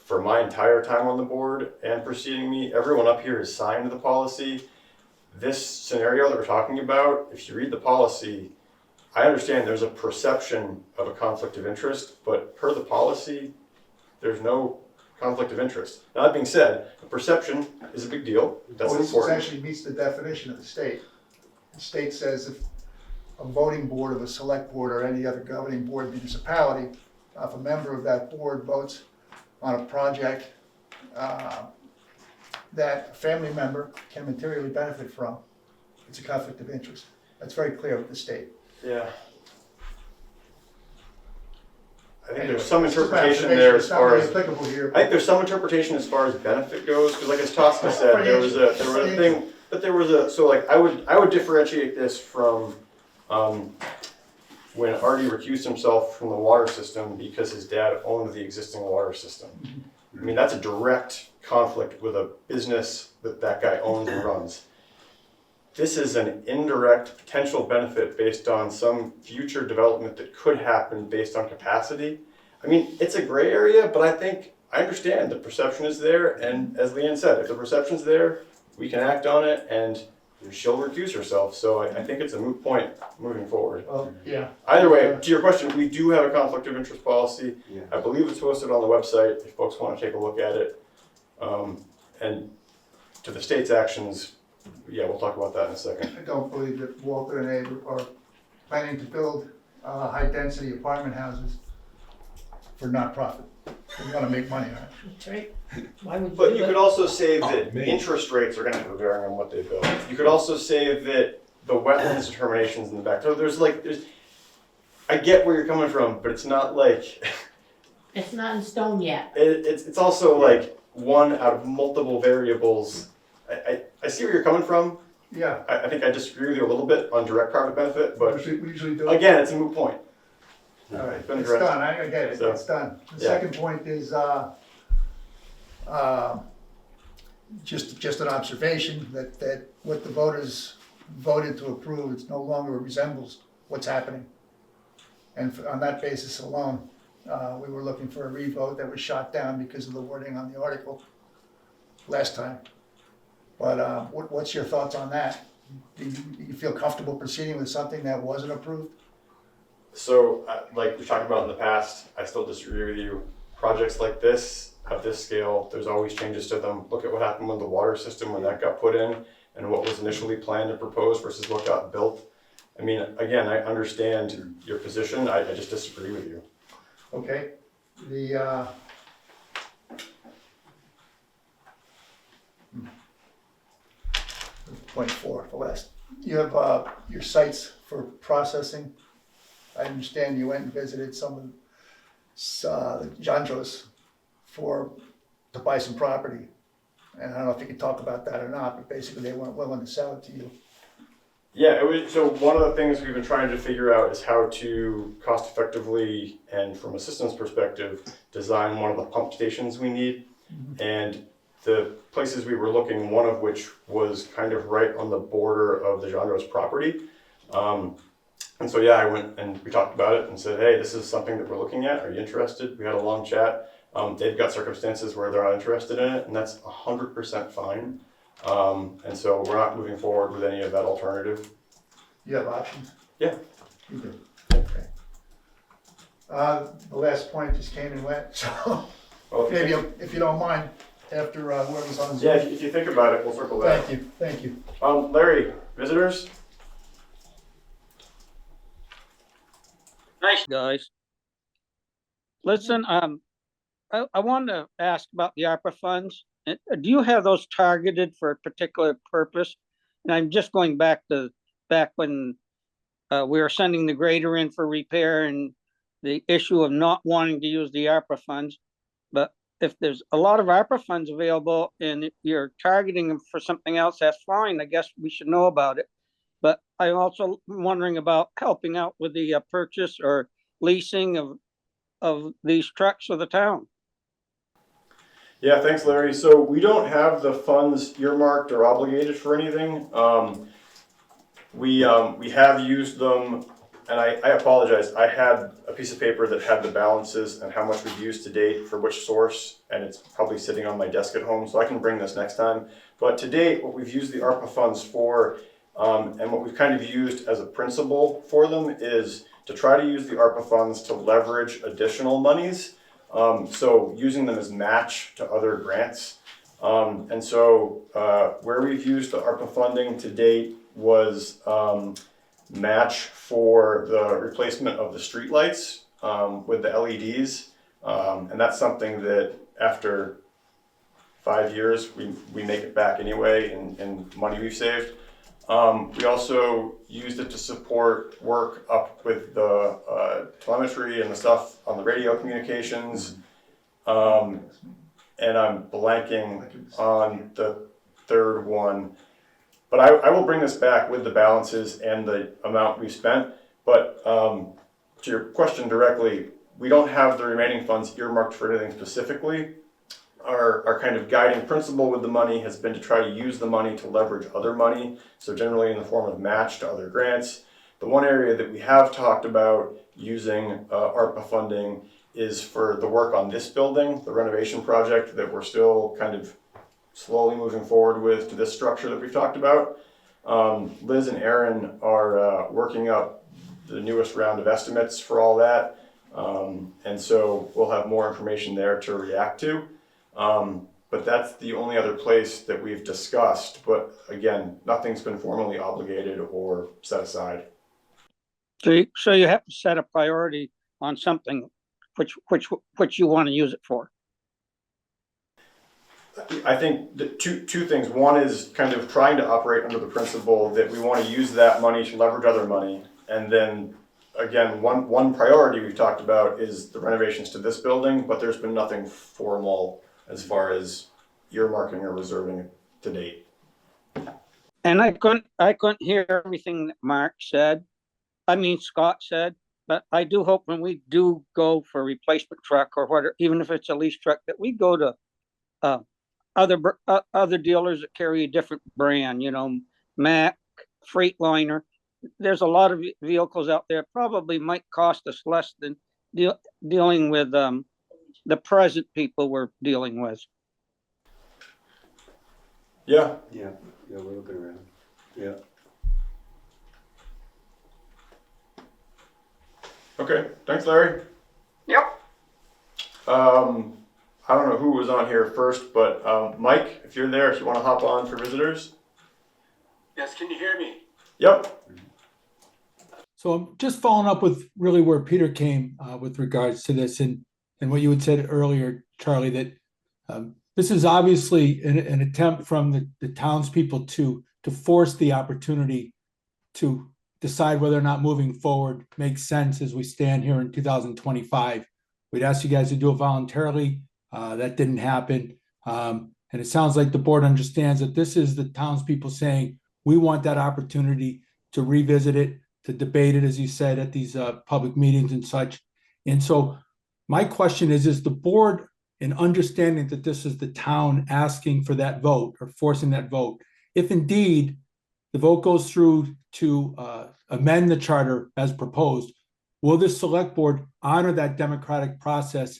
Speaker 1: for my entire time on the board and preceding me. Everyone up here has signed the policy. This scenario that we're talking about, if you read the policy, I understand there's a perception of a conflict of interest, but per the policy, there's no conflict of interest. Now, that being said, the perception is a big deal. That's
Speaker 10: Well, this
Speaker 1: important.
Speaker 10: essentially meets the definition of the state. The state says if a voting board of a select board or any other governing board municipality, if a member of that board votes on a project that a family member can materially benefit from, it's a conflict of interest. That's very clear with the state.
Speaker 1: Yeah. I think
Speaker 10: Anyway,
Speaker 1: there's some
Speaker 10: it's just my
Speaker 1: interpretation
Speaker 10: observation.
Speaker 1: there
Speaker 10: It's
Speaker 1: as
Speaker 10: not
Speaker 1: far
Speaker 10: really
Speaker 1: as
Speaker 10: applicable here.
Speaker 1: I think there's some interpretation as far as benefit goes, because like as Tosca said, there was a thing, but there was a, so like I would differentiate this from when Artie recused himself from the water system because his dad owned the existing water system. I mean, that's a direct conflict with a business that that guy owns and runs. This is an indirect potential benefit based on some future development that could happen based on capacity. I mean, it's a gray area, but I understand the perception is there, and as Leanne said, if the perception's there, we can act on it, and she'll recuse herself, so I think it's a moot point moving forward.
Speaker 10: Well, yeah.
Speaker 1: Either way, to your question, we do have a conflict of interest policy.
Speaker 2: Yeah.
Speaker 1: I believe it's posted on the website if folks want to take a look at it. And to the state's actions, yeah, we'll talk about that in a second.
Speaker 10: I don't believe that Walter and Abe are planning to build high-density apartment houses for not-profit. They want to make money on it.
Speaker 11: That's right. Why would
Speaker 1: But
Speaker 11: do
Speaker 1: you
Speaker 11: it?
Speaker 1: could also say that
Speaker 5: me.
Speaker 1: interest rates are going to have a bearing on what they build. You could also say that the wetlands determinations in the back. So there's I get where you're coming from, but it's not like
Speaker 11: It's not in stone yet.
Speaker 1: it's also like one out of multiple variables. I see where you're coming from.
Speaker 10: Yeah,
Speaker 1: I think I disagree with you a little bit on direct private benefit, but
Speaker 10: we usually do.
Speaker 1: again, it's a moot point.
Speaker 10: All right,
Speaker 1: been
Speaker 10: it's
Speaker 1: addressed.
Speaker 10: done, I get it,
Speaker 1: So,
Speaker 10: it's done. The
Speaker 1: yeah.
Speaker 10: second point is, just an observation that what the voters voted to approve, it no longer resembles what's happening. And on that basis alone, we were looking for a revote that was shot down because of the wording on the article last time. But what's your thoughts on that? Do you feel comfortable proceeding with something that wasn't approved?
Speaker 1: So, like we talked about in the past, I still disagree with you. Projects like this, at this scale, there's always changes to them. Look at what happened with the water system when that got put in and what was initially planned and proposed versus what got built. I mean, again, I understand your position, I just disagree with you.
Speaker 10: Okay, the, point 4, the last, you have, your sites for processing I understand you went and visited some of the Jandros to buy some property. And I don't know if you can talk about that or not, but basically they weren't willing to sell it to you.
Speaker 1: Yeah, so one of the things we've been trying to figure out is how to cost effectively and from a systems perspective, design one of the pump stations we need. And the places we were looking, one of which was kind of right on the border of the Jandros property. And so yeah, I went and we talked about it and said, hey, this is something that we're looking at. Are you interested? We had a long chat. They've got circumstances where they're not interested in it, and that's 100% fine. And so we're not moving forward with any of that alternative.
Speaker 10: You have options?
Speaker 1: Yeah.
Speaker 10: You do? Okay. The last point just came and went, so
Speaker 1: Well,
Speaker 10: maybe if you don't mind, after whoever's on Zoom.
Speaker 1: yeah, if you think about it, we'll circle back.
Speaker 10: Thank you.
Speaker 1: Larry, visitors?
Speaker 12: Nice, guys. Listen, I wanted to ask about the ARPA funds. Do you have those targeted for a particular purpose? And I'm just going back when we were sending the grader in for repair and the issue of not wanting to use the ARPA funds. But if there's a lot of ARPA funds available and you're targeting them for something else, that's fine. I guess we should know about it. But I'm also wondering about helping out with the purchase or leasing of these trucks for the town.
Speaker 1: Yeah, thanks, Larry. So we don't have the funds earmarked or obligated for anything. We have used them, and I apologize. I had a piece of paper that had the balances and how much we've used to date for which source, and it's probably sitting on my desk at home, so I can bring this next time. But to date, what we've used the ARPA funds for, and what we've kind of used as a principle for them is to try to use the ARPA funds to leverage additional monies. So using them as match to other grants. And so where we've used the ARPA funding to date was match for the replacement of the streetlights with the LEDs. And that's something that after 5 years, we make it back anyway in money we've saved. We also used it to support work up with the telemetry and the stuff on the radio communications. And I'm blanking on the third one. But I will bring this back with the balances and the amount we spent. But to your question directly, we don't have the remaining funds earmarked for anything specifically. Our kind of guiding principle with the money has been to try to use the money to leverage other money, so generally in the form of match to other grants. The one area that we have talked about using ARPA funding is for the work on this building, the renovation project that we're still kind of slowly moving forward with to this structure that we've talked about. Liz and Aaron are working up the newest round of estimates for all that, and so we'll have more information there to react to. But that's the only other place that we've discussed. But again, nothing's been formally obligated or set aside.
Speaker 12: So you have to set a priority on something which you want to use it for.
Speaker 1: I think the two things. One is kind of trying to operate under the principle that we want to use that money to leverage other money. And then again, one priority we've talked about is the renovations to this building, but there's been nothing formal as far as earmarking or reserving it to date.
Speaker 12: And I couldn't hear everything that Scott said, but I do hope when we do go for a replacement truck or whatever, even if it's a lease truck, that we go to other dealers that carry a different brand, Mack, Freightliner. There's a lot of vehicles out there, probably might cost us less than dealing with the present people we're dealing with.
Speaker 1: Yeah.
Speaker 2: Yeah, we're looking around. Yeah.
Speaker 1: Okay. Thanks, Larry.
Speaker 12: Yep.
Speaker 1: I don't know who was on here first, but Mike, if you're there, if you want to hop on for visitors.
Speaker 13: Yes, can you hear me?
Speaker 1: Yep.
Speaker 13: So I'm just following up with really where Peter came with regards to this and what you had said earlier, Charlie, that this is obviously an attempt from the townspeople to force the opportunity to decide whether or not moving forward makes sense as we stand here in 2025. We'd ask you guys to do it voluntarily. That didn't happen. And it sounds like the board understands that this is the townspeople saying, we want that opportunity to revisit it, to debate it, as you said, at these public meetings and such. And so my question is the board, in understanding that this is the town asking for that vote or forcing that vote, if indeed the vote goes through to amend the charter as proposed, will the select board honor that democratic process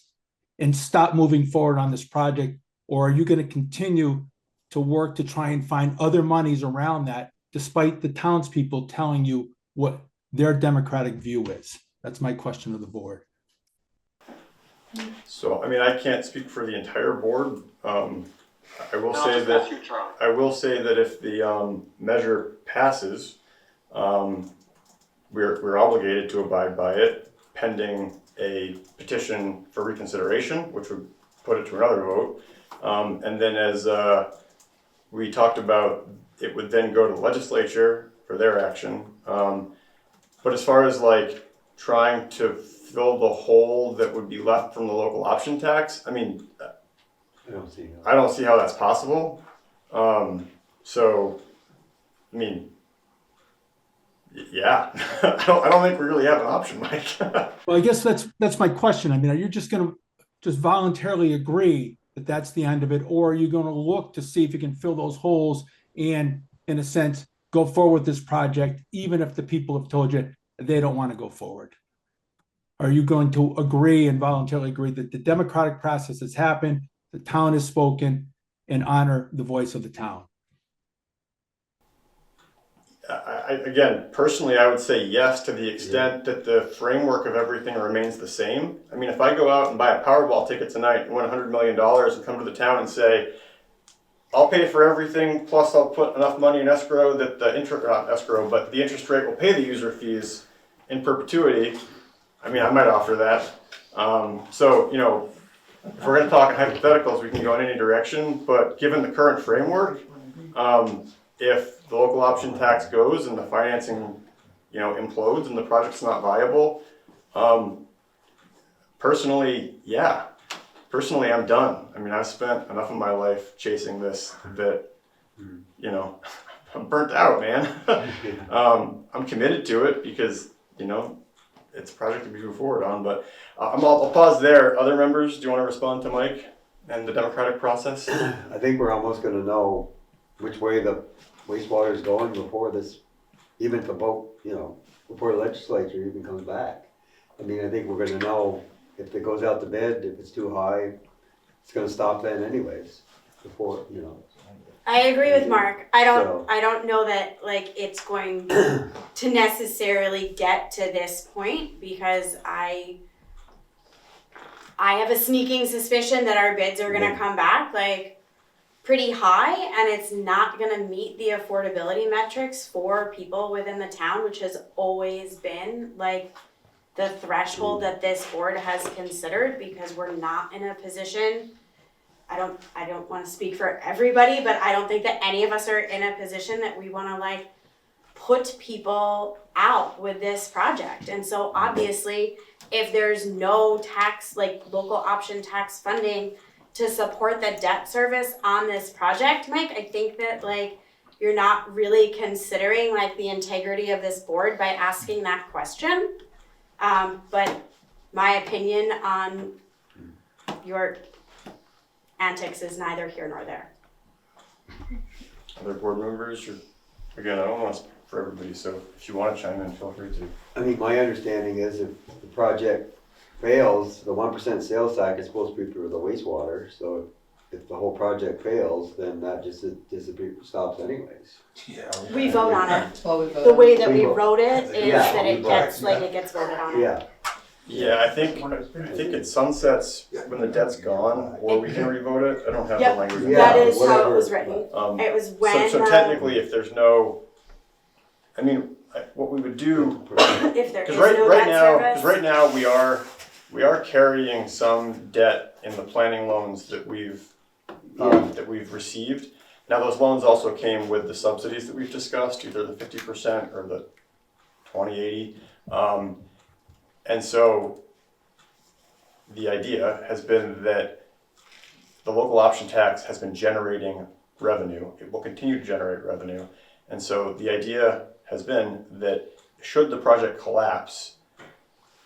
Speaker 13: and stop moving forward on this project? Or are you going to continue to work to try and find other monies around that, despite the townspeople telling you what their democratic view is? That's my question to the board.
Speaker 1: So, I mean, I can't speak for the entire board. I will say that if the measure passes, we're obligated to abide by it, pending a petition for reconsideration, which would put it to another vote. And then, as we talked about, it would then go to the legislature for their action. But as far as like trying to fill the hole that would be left from the local option tax, I mean,
Speaker 2: I
Speaker 1: don't see how that's possible. So, I mean, yeah, I don't think we really have an option, Mike.
Speaker 13: Well, I guess that's my question. I mean, are you just going to just voluntarily agree that that's the end of it, or are you going to look to see if you can fill those holes and, in a sense, go forward with this project, even if the people have told you they don't want to go forward? Are you going to agree and voluntarily agree that the democratic process has happened, the town has spoken, and honor the voice of the town?
Speaker 1: Again, personally, I would say yes to the extent that the framework of everything remains the same. I mean, if I go out and buy a Powerball ticket tonight and win $100 million and come to the town and say, I'll pay for everything, plus I'll put enough money in escrow that the interest rate will pay the user fees in perpetuity, I mean, I might offer that. So, you know, if we're going to talk in hypotheticals, we can go in any direction, but given the current framework, if the local option tax goes and the financing, you know, implodes and the project's not viable, personally, I'm done. I mean, I've spent enough of my life chasing this that, you know, I'm burnt out, man. I'm committed to it because, you know, it's a project to move forward on, but I'll pause there. Other members, do you want to respond to Mike and the democratic process?
Speaker 2: I think we're almost gonna know which way the wastewater is going before this, even if the vote, you know, before the legislature even comes back. I mean, I think we're gonna know if it goes out to bid, if it's too high, it's gonna stop then anyways, before, you know.
Speaker 8: I agree with Mark. I don't know that like it's going to necessarily get to this point because I have a sneaking suspicion that our bids are gonna come back like pretty high and it's not gonna meet the affordability metrics for people within the town, which has always been like the threshold that this board has considered because we're not in a position. I don't want to speak for everybody, but I don't think that any of us are in a position that we want to like put people out with this project. And so obviously if there's no tax, like local option tax funding to support the debt service on this project, Mike, I think that like you're not really considering like the integrity of this board by asking that question. But my opinion on your antics is neither here nor there.
Speaker 1: Other board members, again, I don't want to speak for everybody, so if you want to chime in, feel free to.
Speaker 2: I mean, my understanding is if the project fails, the 1% sales tax is supposed to be for the wastewater, so if the whole project fails, then that just stops anyways.
Speaker 5: Yeah.
Speaker 8: We vote on it.
Speaker 3: That's what we voted
Speaker 8: The way
Speaker 3: on.
Speaker 8: that we wrote it is
Speaker 2: Yeah,
Speaker 8: that it
Speaker 2: we
Speaker 8: gets
Speaker 2: vote.
Speaker 8: it gets voted on.
Speaker 2: Yeah.
Speaker 1: Yeah, I think it sunsets when the debt's gone, or we can revote it. I don't have the
Speaker 8: Yep.
Speaker 1: language.
Speaker 2: Yeah,
Speaker 8: That is how
Speaker 2: whatever.
Speaker 8: it was written. It was when
Speaker 1: So technically, if there's no, I mean, what we would do,
Speaker 8: if there is
Speaker 1: because
Speaker 8: no
Speaker 1: right
Speaker 8: debt
Speaker 1: now
Speaker 8: service.
Speaker 1: we are carrying some debt in the planning loans that we've received. Now those loans also came with the subsidies that we've discussed, either the 50% or the 2080. And so the idea has been that the local option tax has been generating revenue. It will continue to generate revenue. And so the idea has been that should the project collapse,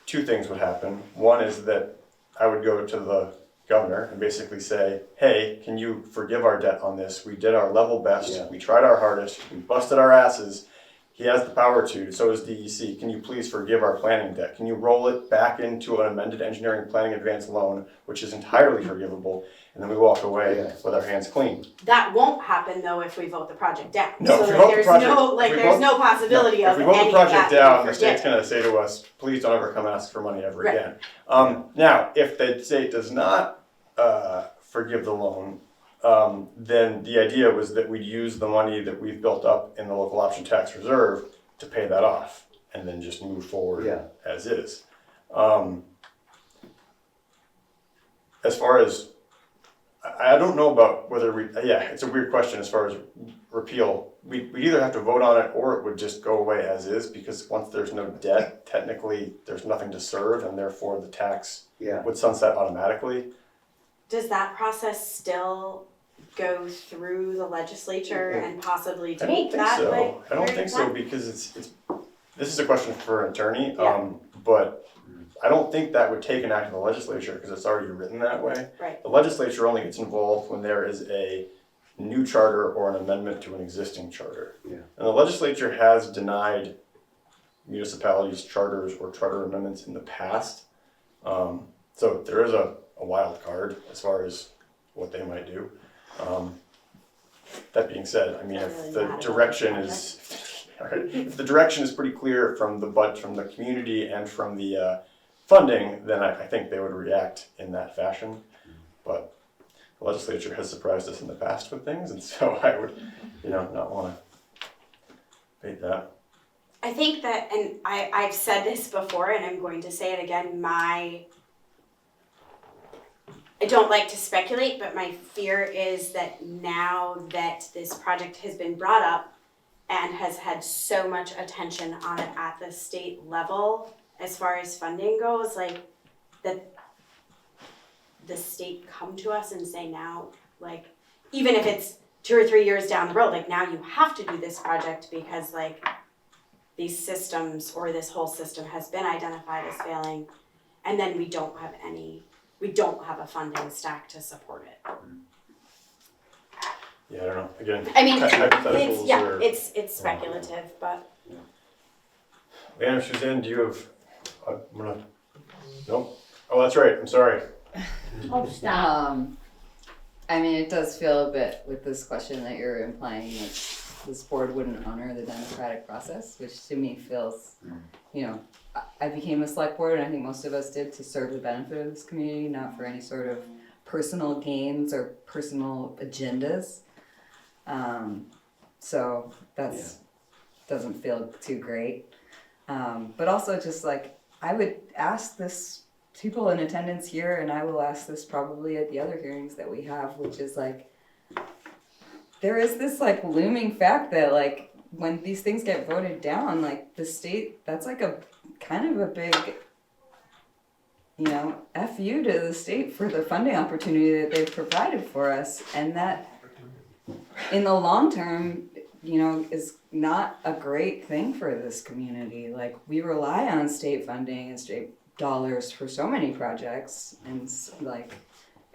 Speaker 1: two things would happen. One is that I would go to the governor and basically say, hey, can you forgive our debt on this? We did our level best.
Speaker 2: Yeah.
Speaker 1: We tried our hardest. We busted our asses. He has the power to, so does DEC. Can you please forgive our planning debt? Can you roll it back into an amended engineering planning advance loan, which is entirely forgivable, and then we walk away with our hands clean?
Speaker 8: That won't happen though if we vote the project down.
Speaker 1: No,
Speaker 8: so
Speaker 1: if we
Speaker 8: like,
Speaker 1: vote the
Speaker 8: there's
Speaker 1: project-
Speaker 8: no like
Speaker 1: if we
Speaker 8: there's
Speaker 1: vote-
Speaker 8: no possibility
Speaker 1: If
Speaker 8: of
Speaker 1: we vote
Speaker 8: any
Speaker 1: the project
Speaker 8: of that
Speaker 1: down,
Speaker 8: being
Speaker 1: the state's
Speaker 8: forgiven.
Speaker 1: gonna say to us, please don't ever come ask for money ever
Speaker 8: Right.
Speaker 1: again. Now, if the state does not forgive the loan, then the idea was that we'd use the money that we've built up in the local option tax reserve to pay that off, and then just move forward
Speaker 2: Yeah.
Speaker 1: as is. As far as, I don't know about whether it's a weird question as far as repeal. We'd either have to vote on it or it would just go away as is, because once there's no debt, technically there's nothing to serve, and therefore the tax
Speaker 2: Yeah.
Speaker 1: would sunset automatically.
Speaker 8: Does that process still go through the legislature and possibly
Speaker 1: I don't
Speaker 8: take
Speaker 1: think
Speaker 8: that?
Speaker 1: so.
Speaker 8: Like,
Speaker 1: I don't
Speaker 8: very
Speaker 1: think so
Speaker 8: back?
Speaker 1: because it's this is a question for an attorney.
Speaker 8: Yeah.
Speaker 1: But I don't think that would take an act of the legislature because it's already written that way.
Speaker 8: Right.
Speaker 1: The legislature only gets involved when there is a new charter or an amendment to an existing charter.
Speaker 2: Yeah.
Speaker 1: And the legislature has denied municipalities charters or charter amendments in the past. So there is a wild card as far as what they might do. That being said, I mean,
Speaker 8: Not
Speaker 1: if
Speaker 8: really
Speaker 1: the
Speaker 8: mad about
Speaker 1: direction
Speaker 8: the
Speaker 1: is, if the direction is pretty clear from the community and from the funding, then I think they would react in that fashion. But the legislature has surprised us in the past with things, and so I would, not want to debate that.
Speaker 8: I think that, and I've said this before, and I'm going to say it again. I don't like to speculate, but my fear is that now that this project has been brought up and has had so much attention on it at the state level, as far as funding goes, like that the state come to us and say now, like, even if it's 2 or 3 years down the road, like now you have to do this project because like these systems or this whole system has been identified as failing, and then we don't have a funding stack to support it.
Speaker 1: Yeah, I don't know. Again,
Speaker 8: I mean,
Speaker 1: hypotheticals
Speaker 8: it's speculative, but
Speaker 1: Leanne or Suzanne, do you have? Nope. Oh, that's right. I'm sorry.
Speaker 11: Oh, stop.
Speaker 3: I mean, it does feel a bit with this question that you're implying that this board wouldn't honor the democratic process, which to me feels, I became a select board, and I think most of us did to serve the benefit of this community, not for any sort of personal gains or personal agendas. So that's doesn't feel too great. But also just like, I would ask this people in attendance here, and I will ask this probably at the other hearings that we have, which is like, there is this like looming fact that like when these things get voted down, like the state, that's like a kind of a big, F you to the state for the funding opportunity that they've provided for us, and that in the long term, is not a great thing for this community. Like, we rely on state funding and state dollars for so many projects, and like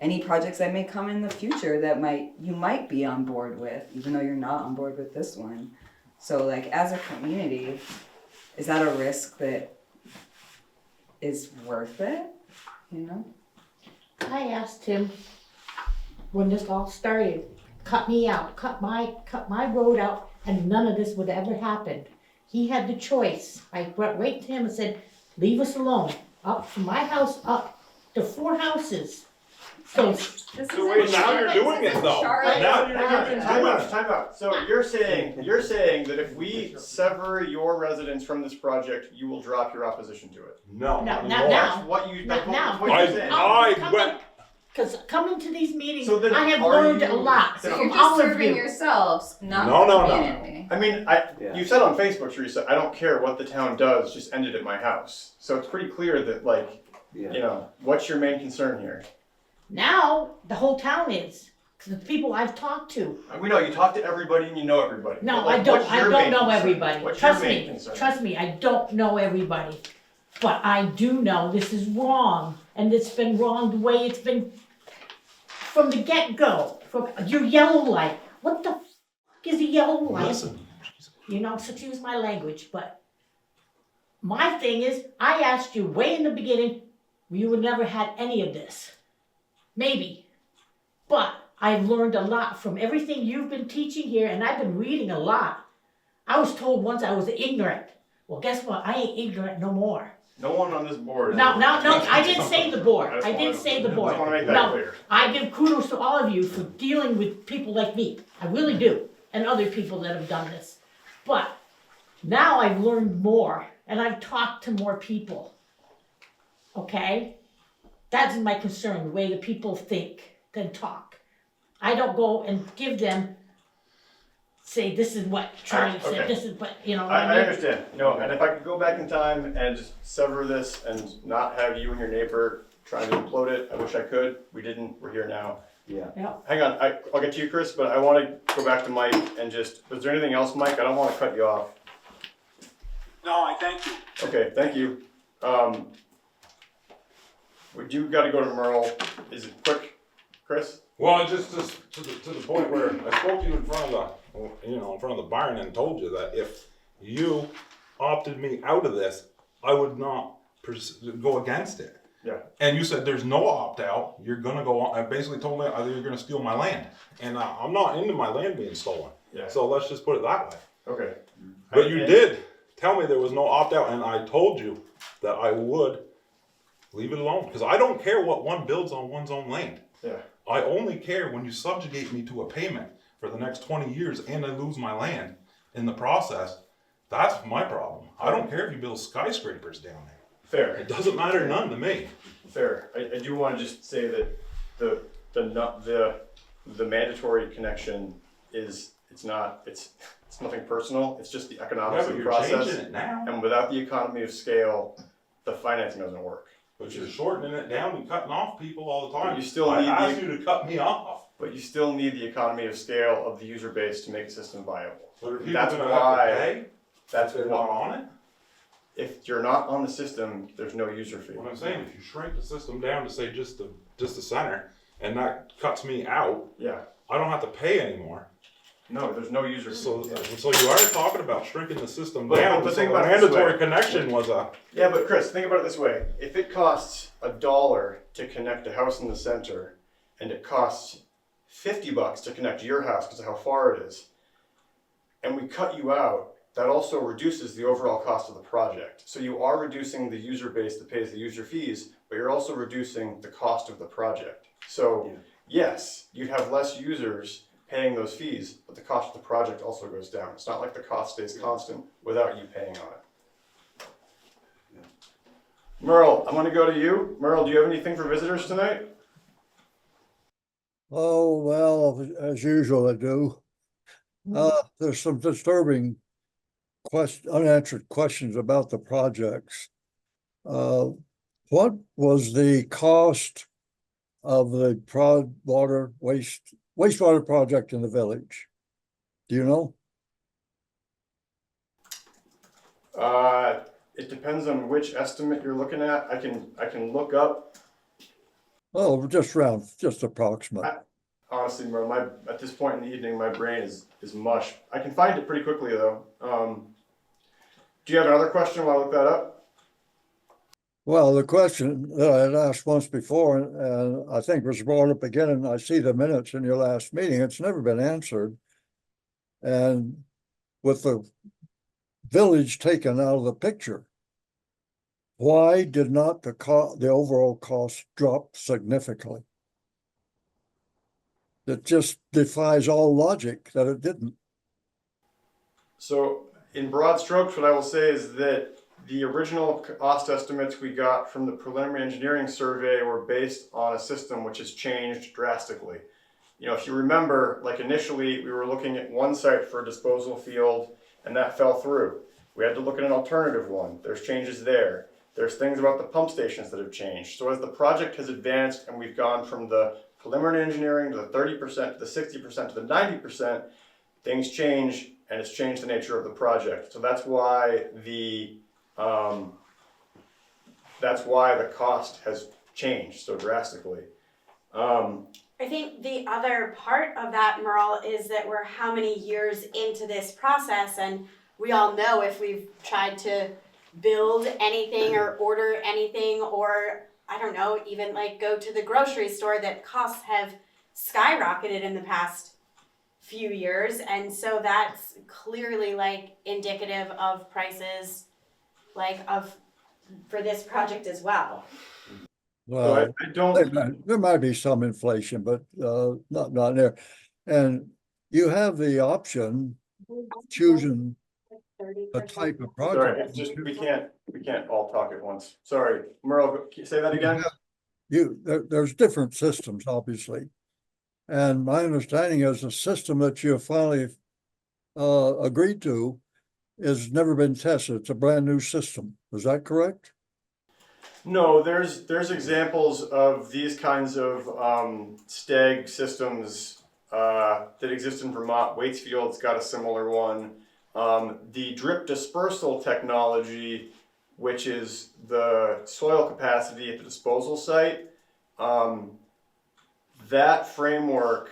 Speaker 3: any projects that may come in the future that you might be on board with, even though you're not on board with this one. So like, as a community, is that a risk that is worth it?
Speaker 11: I asked him when this all started, cut me out, cut my road out, and none of this would ever happen. He had the choice. I went right to him and said, leave us alone. Up from my house up to 4 houses. So
Speaker 5: Wait, now you're doing it though. Now you're doing it.
Speaker 1: Time out. So you're saying that if we sever your residents from this project, you will drop your opposition to it.
Speaker 5: No.
Speaker 11: No, not
Speaker 5: anymore.
Speaker 11: now.
Speaker 1: That's what you.
Speaker 11: Not now.
Speaker 1: That's what you're saying.
Speaker 5: I went.
Speaker 11: Cause coming to these meetings,
Speaker 1: So then
Speaker 11: I have
Speaker 1: are
Speaker 11: learned a
Speaker 1: you-
Speaker 11: lot
Speaker 3: So
Speaker 11: from
Speaker 3: you're just
Speaker 11: all of
Speaker 3: serving
Speaker 11: you.
Speaker 3: yourselves, not
Speaker 6: No,
Speaker 3: the
Speaker 6: no, no.
Speaker 3: community.
Speaker 1: I mean,
Speaker 2: Yeah.
Speaker 1: you said on Facebook, Teresa, I don't care what the town does, just end it at my house. So it's pretty clear that, like,
Speaker 2: Yeah.
Speaker 1: you know, what's your main concern here?
Speaker 11: Now, the whole town is, cause the people I've talked to.
Speaker 1: We know you talk to everybody and you know everybody.
Speaker 11: No,
Speaker 1: But, like,
Speaker 11: I don't,
Speaker 1: what's
Speaker 11: I
Speaker 1: your
Speaker 11: don't
Speaker 1: main
Speaker 11: know
Speaker 1: concern?
Speaker 11: everybody.
Speaker 1: What's
Speaker 11: Trust
Speaker 1: your main
Speaker 11: me,
Speaker 1: concern?
Speaker 11: trust me, I don't know everybody. But I do know this is wrong, and it's been wrong the way it's been from the get-go, from your yellow light. What the f is a yellow light?
Speaker 6: Listen,
Speaker 11: You know, excuse my language, but my thing is, I asked you way in the beginning, you would never had any of this. Maybe. But I've learned a lot from everything you've been teaching here, and I've been reading a lot. I was told once I was ignorant. Well, guess what? I ain't ignorant no more.
Speaker 1: No one on this board is.
Speaker 11: No, I didn't say the board. I didn't say the
Speaker 1: I
Speaker 11: board.
Speaker 1: just wanna make that
Speaker 11: No,
Speaker 1: clear.
Speaker 11: I give kudos to all of you for dealing with people like me. I really do. And other people that have done this. But now I've learned more and I've talked to more people. Okay? That's my concern, the way the people think, then talk. I don't go and give them, say, this is what Charlie said,
Speaker 1: Okay.
Speaker 11: this is what, you know what
Speaker 1: I
Speaker 11: I mean?
Speaker 1: understand, no, and if I could go back in time and just sever this and not have you and your neighbor trying to implode it, I wish I could. We didn't, we're here now.
Speaker 2: Yeah.
Speaker 1: Hang on, I'll get to you, Chris, but I wanna go back to Mike and just, was there anything else, Mike? I don't wanna cut you off.
Speaker 12: No, I thank you.
Speaker 1: Okay, thank you. We do gotta go to Merle. Is it quick, Chris?
Speaker 5: Well, just to the point where I spoke to you in front of in front of the barn and told you that if you opted me out of this, I would not go against it.
Speaker 1: Yeah.
Speaker 5: And you said there's no opt out. You're gonna go on. I basically told me either you're gonna steal my land, and I'm not into my land being stolen.
Speaker 1: Yeah.
Speaker 5: So let's just put it that way.
Speaker 1: Okay.
Speaker 5: But you did tell me there was no opt out, and I told you that I would leave it alone because I don't care what one builds on one's own land.
Speaker 1: Yeah.
Speaker 5: I only care when you subjugate me to a payment for the next 20 years and I lose my land in the process. That's my problem. I don't care if you build skyscrapers down there.
Speaker 1: Fair.
Speaker 5: It doesn't matter none to me.
Speaker 1: Fair. I do want to just say that the mandatory connection is it's nothing personal. It's just the
Speaker 5: Yeah,
Speaker 1: economics
Speaker 5: but
Speaker 1: of the
Speaker 5: you're
Speaker 1: process.
Speaker 5: changing it now.
Speaker 1: And without the economy of scale, the financing doesn't work.
Speaker 5: But you're shortening it down and cutting off people all the time.
Speaker 1: You still
Speaker 5: I
Speaker 1: need
Speaker 5: asked you to cut me off.
Speaker 1: But you still need the economy of scale of the user base to make a system viable.
Speaker 5: But are people
Speaker 1: That's
Speaker 5: gonna
Speaker 1: why-
Speaker 5: have to pay
Speaker 1: That's
Speaker 5: if they're not
Speaker 1: why.
Speaker 5: on it?
Speaker 1: If you're not on the system, there's no user fee.
Speaker 5: What I'm saying, if you shrink the system down to say just the center, and that cuts me out,
Speaker 1: Yeah.
Speaker 5: I don't have to pay anymore.
Speaker 1: No, there's no user fee.
Speaker 5: So you are talking about shrinking the system
Speaker 1: But-
Speaker 5: down.
Speaker 1: but
Speaker 5: So
Speaker 1: think
Speaker 5: the
Speaker 1: about it this
Speaker 5: mandatory
Speaker 1: way.
Speaker 5: connection was a.
Speaker 1: Yeah, but Chris, think about it this way. If it costs $1 to connect a house in the center, and it costs $50 to connect your house because of how far it is, and we cut you out, that also reduces the overall cost of the project. So you are reducing the user base that pays the user fees, but you're also reducing the cost of the project. So yes, you'd have less users paying those fees, but the cost of the project also goes down. It's not like the cost stays constant without you paying on it. Merle, I'm gonna go to you. Merle, do you have anything for visitors tonight?
Speaker 14: Oh, well, as usual, I do. There's some disturbing unanswered questions about the projects. What was the cost of the wastewater project in the village? Do you know?
Speaker 1: It depends on which estimate you're looking at. I can look up.
Speaker 14: Oh, just approximate.
Speaker 1: Honestly, Merle, at this point in the evening, my brain is mush. I can find it pretty quickly though. Do you have another question while I look that up?
Speaker 14: Well, the question that I had asked once before, and I think was brought up again, and I see the minutes in your last meeting, it's never been answered. And with the village taken out of the picture, why did not the overall cost drop significantly? It just defies all logic that it didn't.
Speaker 1: So in broad strokes, what I will say is that the original cost estimates we got from the preliminary engineering survey were based on a system which has changed drastically. You know, if you remember, like initially we were looking at one site for a disposal field and that fell through. We had to look at an alternative one. There's changes there. There's things about the pump stations that have changed. So as the project has advanced and we've gone from the preliminary engineering to the 30% to the 60% to the 90%, things change and it's changed the nature of the project. So that's why the cost has changed so drastically.
Speaker 8: I think the other part of that, Merle, is that we're how many years into this process, and we all know if we've tried to build anything or order anything, or I don't know, even like go to the grocery store, that costs have skyrocketed in the past few years. And so that's clearly like indicative of prices like for this project as well.
Speaker 1: So
Speaker 14: Well,
Speaker 1: I don't,
Speaker 14: there might be some inflation, but not there. And you have the option choosing a type of
Speaker 1: sorry,
Speaker 14: project.
Speaker 1: it's just, we can't all talk at once. Sorry, Merle, can you say that again?
Speaker 14: There's different systems, obviously. And my understanding is the system that you finally agreed to has never been tested. It's a brand new system. Is that correct?
Speaker 1: No, there's examples of these kinds of STEG systems that exist in Vermont. Waitsfield's got a similar one. The drip dispersal technology, which is the soil capacity at the disposal site, that framework,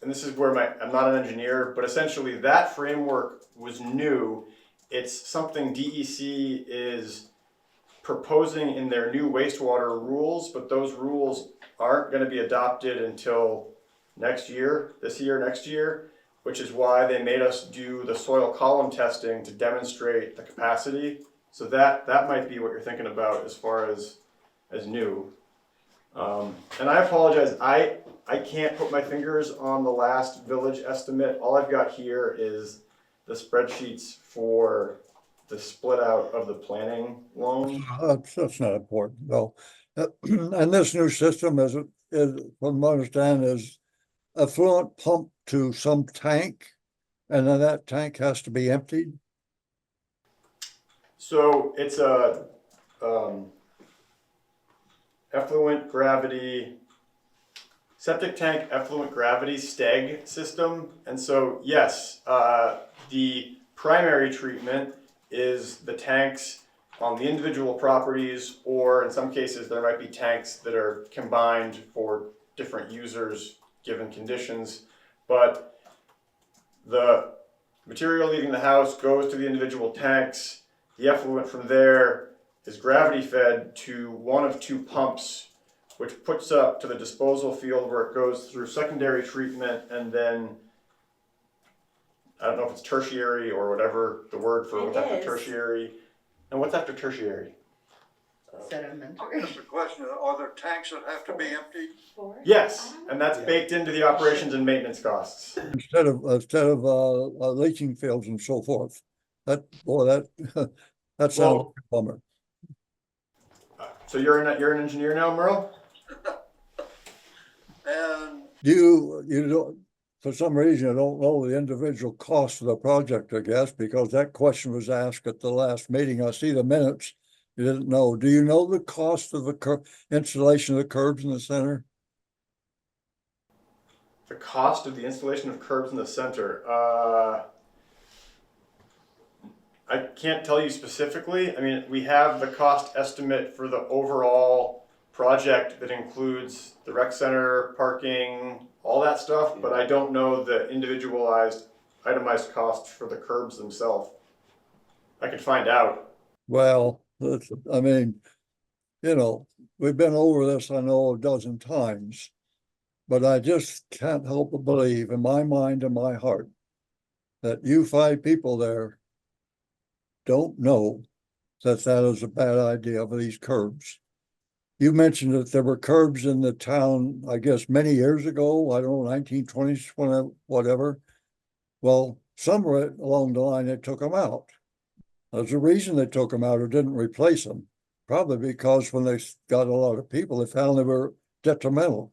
Speaker 1: and this is where I'm not an engineer, but essentially that framework was new. It's something DEC is proposing in their new wastewater rules, but those rules aren't going to be adopted until next year, next year, which is why they made us do the soil column testing to demonstrate the capacity. So that might be what you're thinking about as far as new. And I apologize, I can't put my fingers on the last village estimate. All I've got here is the spreadsheets for the split out of the planning loan.
Speaker 14: That's not important, though. And this new system is from my understanding, is effluent pumped to some tank, and then that tank has to be emptied.
Speaker 1: So it's a effluent gravity, septic tank effluent gravity STEG system. And so yes, the primary treatment is the tanks on the individual properties, or in some cases there might be tanks that are combined for different users given conditions. But the material leaving the house goes to the individual tanks. The effluent from there is gravity fed to one of two pumps, which puts up to the disposal field where it goes through secondary treatment, and then I don't know if it's tertiary or whatever the word for what's after tertiary. And what's after tertiary?
Speaker 3: Sedimentary.
Speaker 14: Just a question, are there tanks that have to be emptied?
Speaker 1: Yes, and that's baked into the operations and maintenance costs.
Speaker 14: Instead of leaching fields and so forth. That sounds like a bummer.
Speaker 1: So you're an engineer now, Merle?
Speaker 14: And you don't, for some reason, I don't know the individual cost of the project, I guess, because that question was asked at the last meeting. I see the minutes. You didn't know. Do you know the cost of the installation of the curbs in the center?
Speaker 1: The cost of the installation of curbs in the center. I can't tell you specifically. I mean, we have the cost estimate for the overall project that includes the rec center, parking, all that stuff, but I don't know the individualized, itemized costs for the curbs themselves. I could find out.
Speaker 14: Well, I mean, we've been over this, I know, a dozen times, but I just can't help but believe in my mind and my heart that you 5 people there don't know that is a bad idea for these curbs. You mentioned that there were curbs in the town, I guess, many years ago, I don't know, 1920s, whatever. Well, somewhere along the line, they took them out. There's a reason they took them out or didn't replace them. Probably because when they got a lot of people, they found they were detrimental.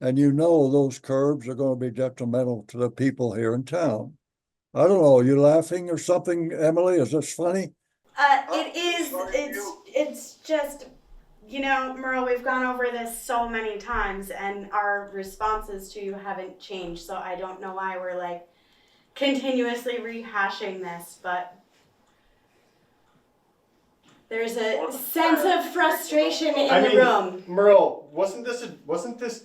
Speaker 14: And you know those curbs are going to be detrimental to the people here in town. I don't know, are you laughing or something, Emily? Is this funny?
Speaker 8: It is, it's just, you know, Merle, we've gone over this so many times and our responses to you haven't changed, so I don't know why we're like continuously rehashing this, but there's a sense of frustration in the room.
Speaker 1: Merle, wasn't this,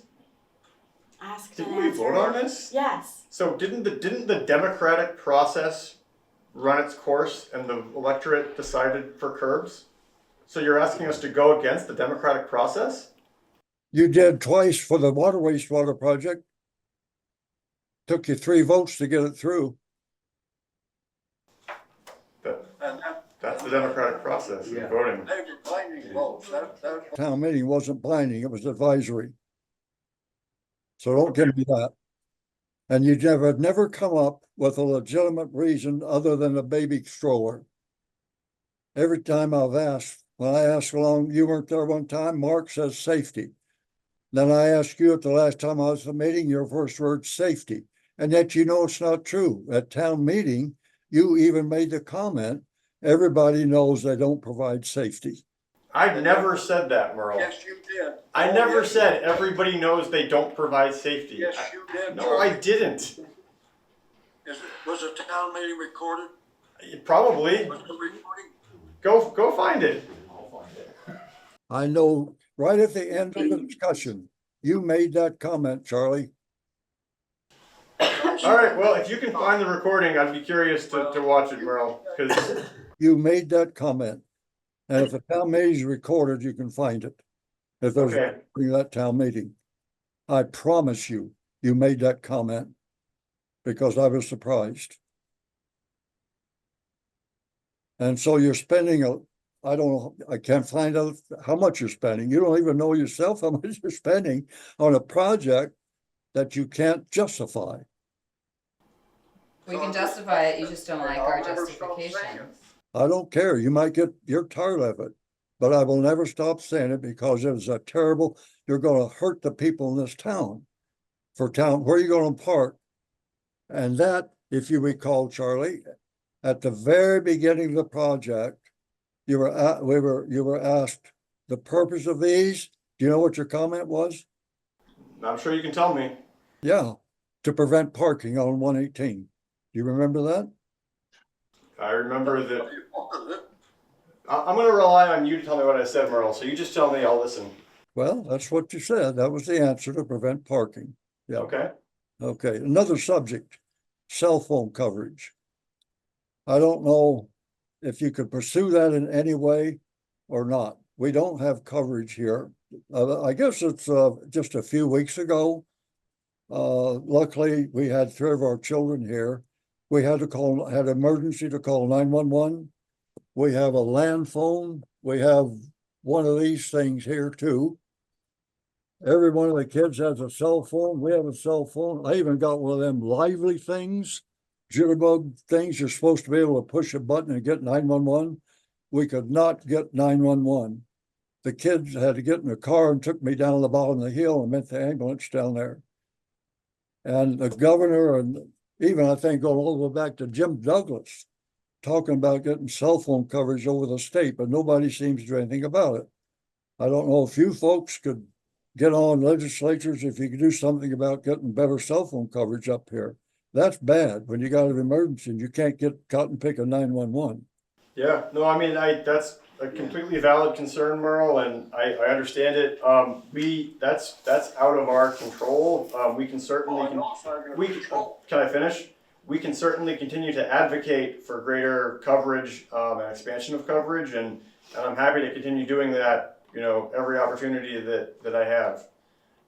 Speaker 8: Asked
Speaker 1: didn't
Speaker 8: and
Speaker 1: we
Speaker 8: answered.
Speaker 1: vote on this?
Speaker 8: Yes.
Speaker 1: So didn't the democratic process run its course and the electorate decided for curbs? So you're asking us to go against the democratic process?
Speaker 14: You did twice for the water wastewater project. Took you 3 votes to get it through.
Speaker 1: That's the democratic process, voting.
Speaker 14: Town meeting wasn't binding, it was advisory. So don't give me that. And you never come up with a legitimate reason other than a baby stroller. Every time I've asked, when I asked along, you weren't there one time, Mark says safety. Then I asked you at the last time I was at the meeting, your first word, safety. And yet you know it's not true. At town meeting, you even made the comment, everybody knows they don't provide safety.
Speaker 1: I never said that, Merle.
Speaker 14: Yes, you did.
Speaker 1: I never said everybody knows they don't provide safety.
Speaker 14: Yes, you did.
Speaker 1: No, I didn't.
Speaker 14: Was the town meeting recorded?
Speaker 1: Probably.
Speaker 14: Was the recording?
Speaker 1: Go find it.
Speaker 14: I know right at the end of the discussion, you made that comment, Charlie.
Speaker 1: All right, well, if you can find the recording, I'd be curious to watch it, Merle, because
Speaker 14: You made that comment. And if the town meeting is recorded, you can find it. If there's
Speaker 1: Okay.
Speaker 14: that town meeting. I promise you, you made that comment because I was surprised. And so you're spending I don't know, I can't find out how much you're spending. You don't even know yourself how much you're spending on a project that you can't justify.
Speaker 3: We can justify it, you just don't like our justification.
Speaker 14: I don't care. You're tired of it, but I will never stop saying it because it is a terrible, you're going to hurt the people in this town. Where are you going to park? And that, if you recall, Charlie, at the very beginning of the project, you were asked the purpose of these. Do you know what your comment was?
Speaker 1: I'm sure you can tell me.
Speaker 14: Yeah, to prevent parking on 118. Do you remember that?
Speaker 1: I remember that. I'm going to rely on you to tell me what I said, Merle. So you just tell me, I'll listen.
Speaker 14: Well, that's what you said. That was the answer, to prevent parking. Yeah.
Speaker 1: Okay.
Speaker 14: Okay, another subject, cell phone coverage. I don't know if you could pursue that in any way or not. We don't have coverage here. I guess it's just a few weeks ago. Luckily, we had 3 of our children here. We had emergency to call 911. We have a land phone. We have one of these things here too. Every one of the kids has a cell phone. We have a cell phone. I even got one of them lively things, jitterbug things. You're supposed to be able to push a button and get 911. We could not get 911. The kids had to get in the car and took me down the bottom of the hill and met the ambulance down there. And the governor, and even I think going all the way back to Jim Douglas, talking about getting cell phone coverage over the state, but nobody seems to do anything about it. I don't know if you folks could get on legislatures, if you could do something about getting better cell phone coverage up here. That's bad when you got an emergency and you can't get caught and pick a 911.
Speaker 1: Yeah, no, I mean, that's a completely valid concern, Merle, and I understand it. That's out of our control. We can certainly, can I finish? We can certainly continue to advocate for greater coverage and expansion of coverage, and I'm happy to continue doing that, every opportunity that I have.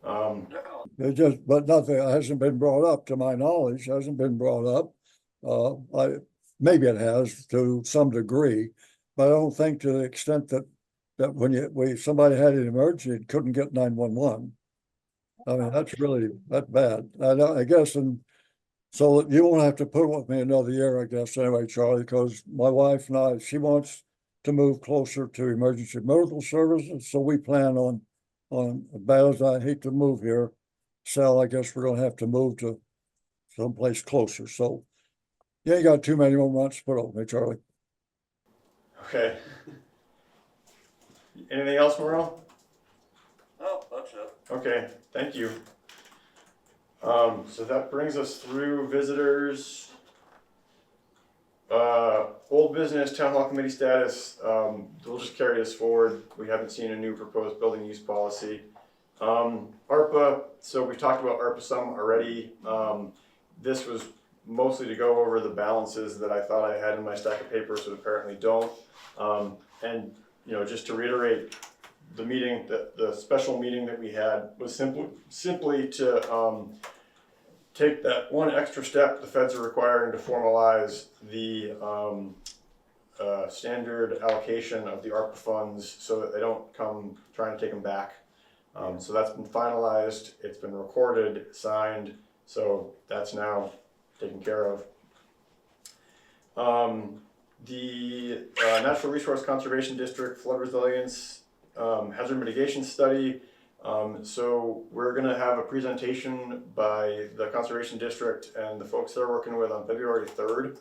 Speaker 14: But nothing hasn't been brought up, to my knowledge, hasn't been brought up. Maybe it has to some degree, but I don't think to the extent that when somebody had an emergency and couldn't get 911. I mean, that's bad. I guess in So you won't have to put with me another year, I guess, anyway, Charlie, because my wife and I, she wants to move closer to emergency medical services, so we plan on, as bad as I hate to move here, Sal, I guess we're gonna have to move to someplace closer, so you ain't got too many more months to put on me, Charlie.
Speaker 1: Okay. Anything else, Morel?
Speaker 2: Oh, that's it.
Speaker 1: Okay, thank you. So that brings us through visitors. Old business, town hall committee status, we'll just carry this forward. We haven't seen a new proposed building use policy. ARPA, so we've talked about ARPA some already. This was mostly to go over the balances that I thought I had in my stack of papers, but apparently don't. And you know, just to reiterate, the meeting, the special meeting that we had was simply to take that one extra step the feds are requiring to formalize the standard allocation of the ARPA funds so that they don't come trying to take them back. So that's been finalized, it's been recorded, signed, so that's now taken care of. The Natural Resource Conservation District Flood Resilience Hazard Mitigation Study. So we're gonna have a presentation by the Conservation District and the folks they're working with on February 3rd.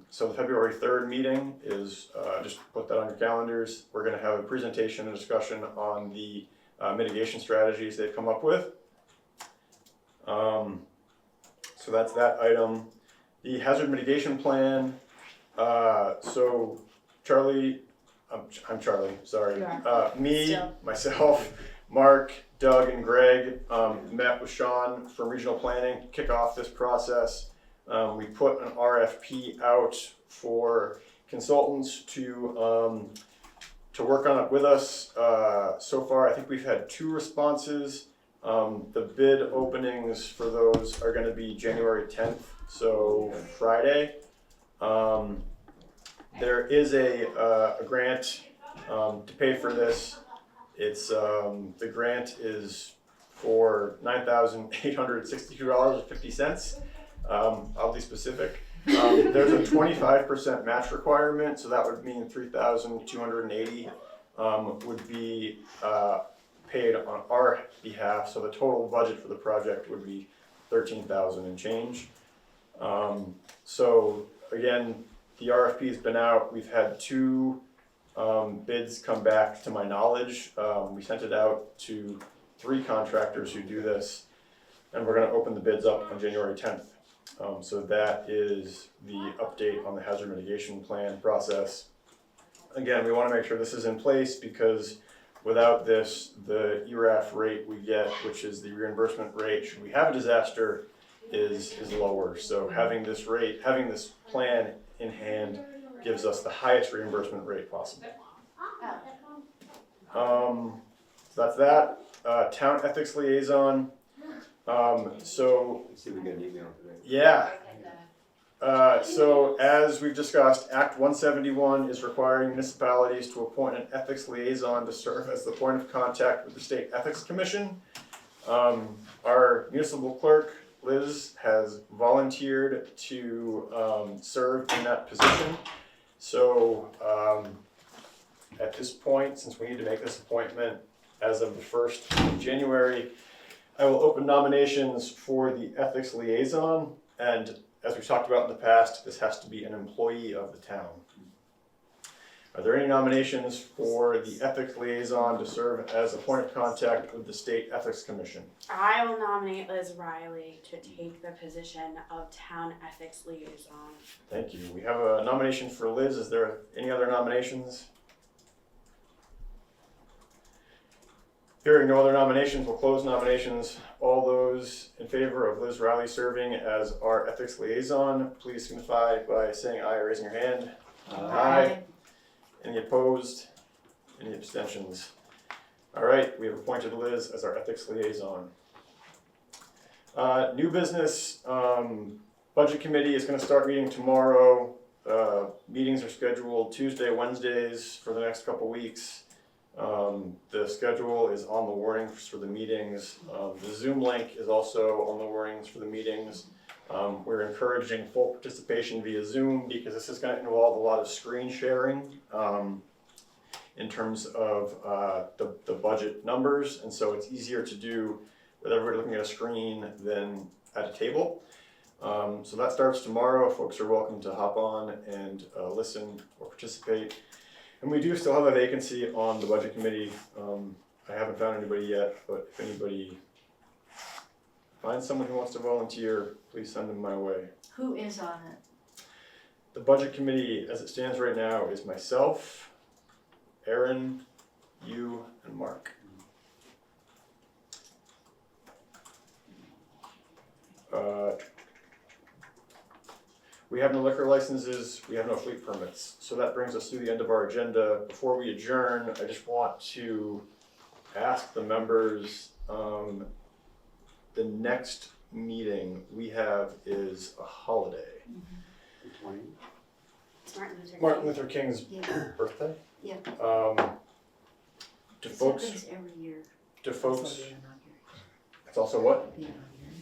Speaker 1: So the February 3rd meeting is, just put that on your calendars. We're gonna have a presentation and discussion on the mitigation strategies they've come up with. So that's that item. The hazard mitigation plan, so Charlie, I'm Charlie, sorry. Me,
Speaker 8: Still.
Speaker 1: myself, Mark, Doug, and Greg met with Sean from regional planning to kick off this process. We put an RFP out for consultants to work on it with us. So far, I think we've had 2 responses. The bid openings for those are going to be January 10th, so Friday. There is a grant to pay for this. It's the grant is for $9,862.50. I'll be specific. There's a 25% match requirement, so that would mean $3,280 would be paid on our behalf. So the total budget for the project would be $13,000 and change. So again, the RFP's been out. We've had 2 bids come back to my knowledge. We sent it out to 3 contractors who do this, and we're going to open the bids up on January 10th. So that is the update on the hazard mitigation plan process. Again, we want to make sure this is in place because without this, the ERAF rate we get, which is the reimbursement rate should we have a disaster, is lower. So having this rate, having this plan in hand gives us the highest reimbursement rate possible. So that's that. Town ethics liaison. So
Speaker 2: Let's see if we get an email today.
Speaker 1: yeah. So as we've discussed, Act 171 is requiring municipalities to appoint an ethics liaison to serve as the point of contact with the State Ethics Commission. Our municipal clerk, Liz, has volunteered to serve in that position. So at this point, since we need to make this appointment as of the 1st of January, I will open nominations for the ethics liaison, and as we've talked about in the past, this has to be an employee of the town. Are there any nominations for the ethics liaison to serve as a point of contact with the State Ethics Commission?
Speaker 8: I will nominate Liz Riley to take the position of town ethics liaison.
Speaker 1: Thank you. We have a nomination for Liz. Is there any other nominations? Hearing no other nominations, we'll close nominations. All those in favor of Liz Riley serving as our ethics liaison, please signify by saying aye or raising your hand. Aye. Any opposed? Any abstentions? All right, we have appointed Liz as our ethics liaison. New business, budget committee is going to start meeting tomorrow. Meetings are scheduled Tuesday, Wednesdays for the next couple weeks. The schedule is on the warnings for the meetings. The Zoom link is also on the warnings for the meetings. We're encouraging full participation via Zoom because this is going to involve a lot of screen sharing in terms of the budget numbers, and so it's easier to do with everybody looking at a screen than at a table. So that starts tomorrow. Folks are welcome to hop on and listen or participate. And we do still have a vacancy on the budget committee. I haven't found anybody yet, but if anybody finds someone who wants to volunteer, please send them my way.
Speaker 4: Who is on it?
Speaker 1: The budget committee, as it stands right now, is myself, Aaron, you, and Mark. We have no liquor licenses, we have no fleet permits. So that brings us to the end of our agenda. Before we adjourn, I just want to ask the members, the next meeting we have is a holiday.
Speaker 8: It's Martin Luther King.
Speaker 1: Martin Luther King's
Speaker 4: Yeah.
Speaker 1: birthday.
Speaker 4: Yeah.
Speaker 1: Do
Speaker 4: This
Speaker 1: folks,
Speaker 4: happens every year.
Speaker 1: do folks, it's also what?
Speaker 3: Yeah.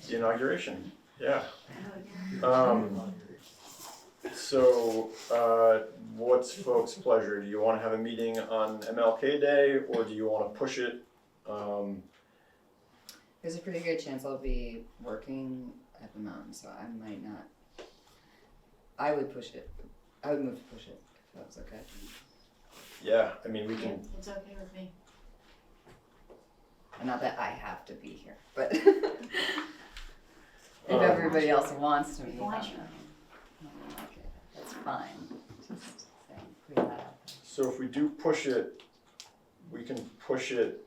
Speaker 1: The inauguration, yeah.
Speaker 4: Oh,
Speaker 1: So, what's folks' pleasure? Do you want to have a meeting on MLK Day, or do you want to push it?
Speaker 3: There's a pretty good chance I'll be working at the mountain, so I might not. I would push it. I would move to push it, if that was okay.
Speaker 1: Yeah, I mean, we
Speaker 4: Yeah,
Speaker 1: can,
Speaker 4: it's okay with me.
Speaker 3: And not that I have to be here, but if
Speaker 1: Um,
Speaker 3: everybody else wants to be,
Speaker 4: Want you.
Speaker 3: okay, that's fine. Just saying, put that out there.
Speaker 1: so if we do push it, we can push it,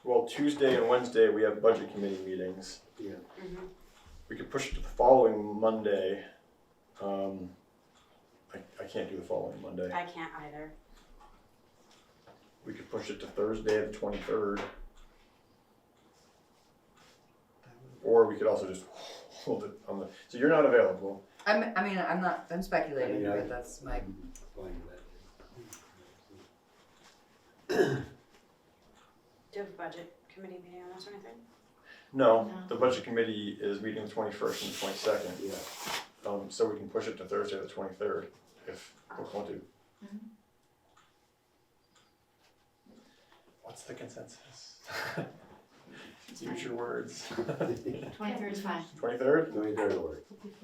Speaker 1: well, Tuesday and Wednesday, we have budget committee meetings.
Speaker 2: Yeah.
Speaker 1: We could push it to the following Monday. I can't do the following Monday.
Speaker 8: I can't either.
Speaker 1: We could push it to Thursday, the 23rd. Or we could also just hold it on the, so you're not available.
Speaker 3: I'm speculating,
Speaker 2: I mean,
Speaker 3: but that's my,
Speaker 2: Fine with
Speaker 8: Do you have a budget committee meeting on the 23rd?
Speaker 1: No,
Speaker 4: No.
Speaker 1: the budget committee is meeting the 21st and the 22nd.
Speaker 2: that. Yeah.
Speaker 1: So we can push it to Thursday, the 23rd, if folks want to. What's the consensus? Use your words.
Speaker 4: 23rd is fine.
Speaker 1: 23rd?
Speaker 2: 23rd will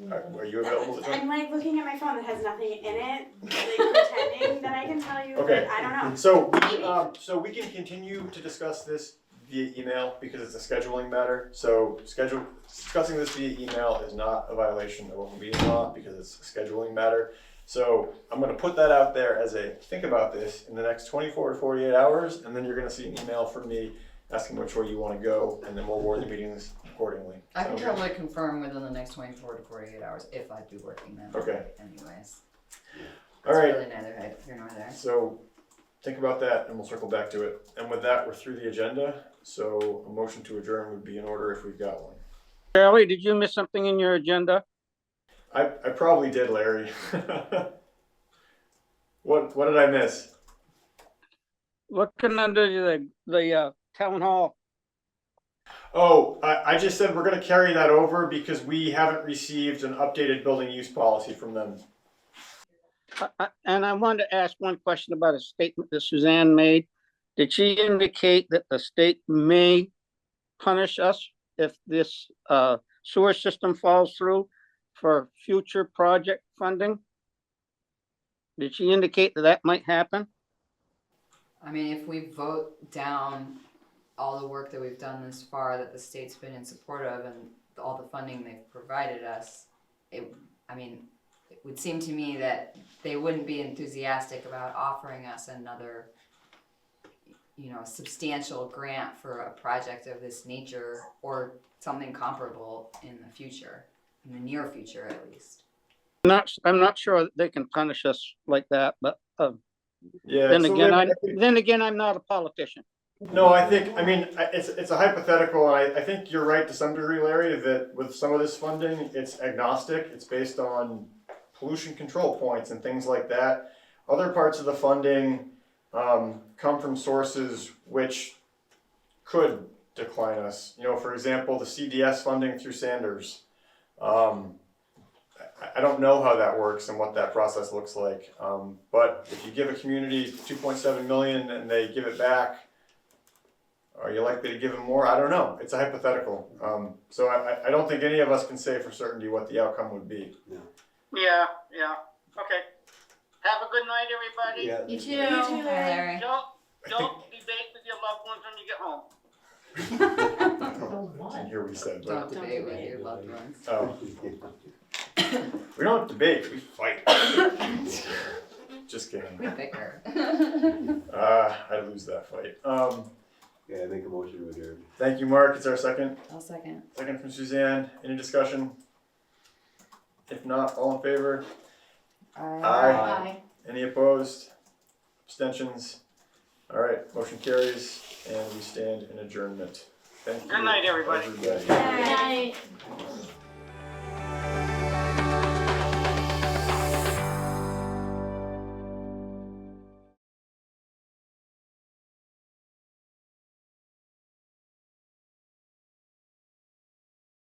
Speaker 2: work.
Speaker 1: Are you available the 23rd?
Speaker 8: I'm like looking at my phone that has nothing in it, like pretending that I can tell you,
Speaker 1: Okay.
Speaker 8: but I don't know.
Speaker 1: So we can continue to discuss this via email because it's a scheduling matter. So discussing this via email is not a violation of open meeting law because it's a scheduling matter. So I'm gonna put that out there as a think about this in the next 24 to 48 hours, and then you're gonna see an email from me asking which way you wanna go, and then we'll ward the meetings accordingly.
Speaker 3: I can
Speaker 1: Sound good?
Speaker 3: probably confirm within the next 24 to 48 hours if I'd be working then.
Speaker 1: Okay.
Speaker 3: Anyways.
Speaker 1: All right.
Speaker 3: It's really neither here nor there.
Speaker 1: So think about that and we'll circle back to it. And with that, we're through the agenda. So a motion to adjourn would be in order if we've got one.
Speaker 12: Charlie, did you miss something in your agenda?
Speaker 1: I probably did, Larry. What did I miss?
Speaker 12: Looking under the town hall.
Speaker 1: Oh, I just said we're gonna carry that over because we haven't received an updated building use policy from them.
Speaker 12: And I wanted to ask one question about a statement that Suzanne made. Did she indicate that the state may punish us if this sewer system falls through for future project funding? Did she indicate that that might happen?
Speaker 3: I mean, if we vote down all the work that we've done this far that the state's been in support of and all the funding they've provided us, it would seem to me that they wouldn't be enthusiastic about offering us another, substantial grant for a project of this nature or something comparable in the future, in the near future at least.
Speaker 12: I'm not sure that they can punish us like that, but
Speaker 1: Yeah.
Speaker 12: then
Speaker 1: so
Speaker 12: again, I'm not a politician.
Speaker 1: No, it's a hypothetical, and I think you're right to some degree, Larry, that with some of this funding, it's agnostic. It's based on pollution control points and things like that. Other parts of the funding come from sources which could decline us. For example, the CDS funding through Sanders. I don't know how that works and what that process looks like, but if you give a community 2.7 million and they give it back, are you likely to give them more? I don't know. It's a hypothetical. So I don't think any of us can say for certainty what the outcome would be.
Speaker 12: Yeah, okay. Have a good night, everybody.
Speaker 2: Yeah.
Speaker 4: You too.
Speaker 8: You too,
Speaker 3: Larry.
Speaker 12: Don't debate with your loved ones when you get home.
Speaker 1: I didn't hear what you said,
Speaker 3: Don't
Speaker 1: but
Speaker 3: debate with your loved ones.
Speaker 1: we don't debate, we fight. Just kidding.
Speaker 3: We bicker.
Speaker 1: I lose that fight.
Speaker 2: Yeah, make a motion to adjourn.
Speaker 1: Thank you, Mark. It's our second.
Speaker 3: I'll second.
Speaker 1: Second from Suzanne. Any discussion? If not, all in favor? Aye.
Speaker 4: Bye.
Speaker 1: Any opposed? Abstentions? All right, motion carries and we stand in adjournment. Thank you.
Speaker 12: Good night, everybody.
Speaker 1: Everybody.
Speaker 8: Good night.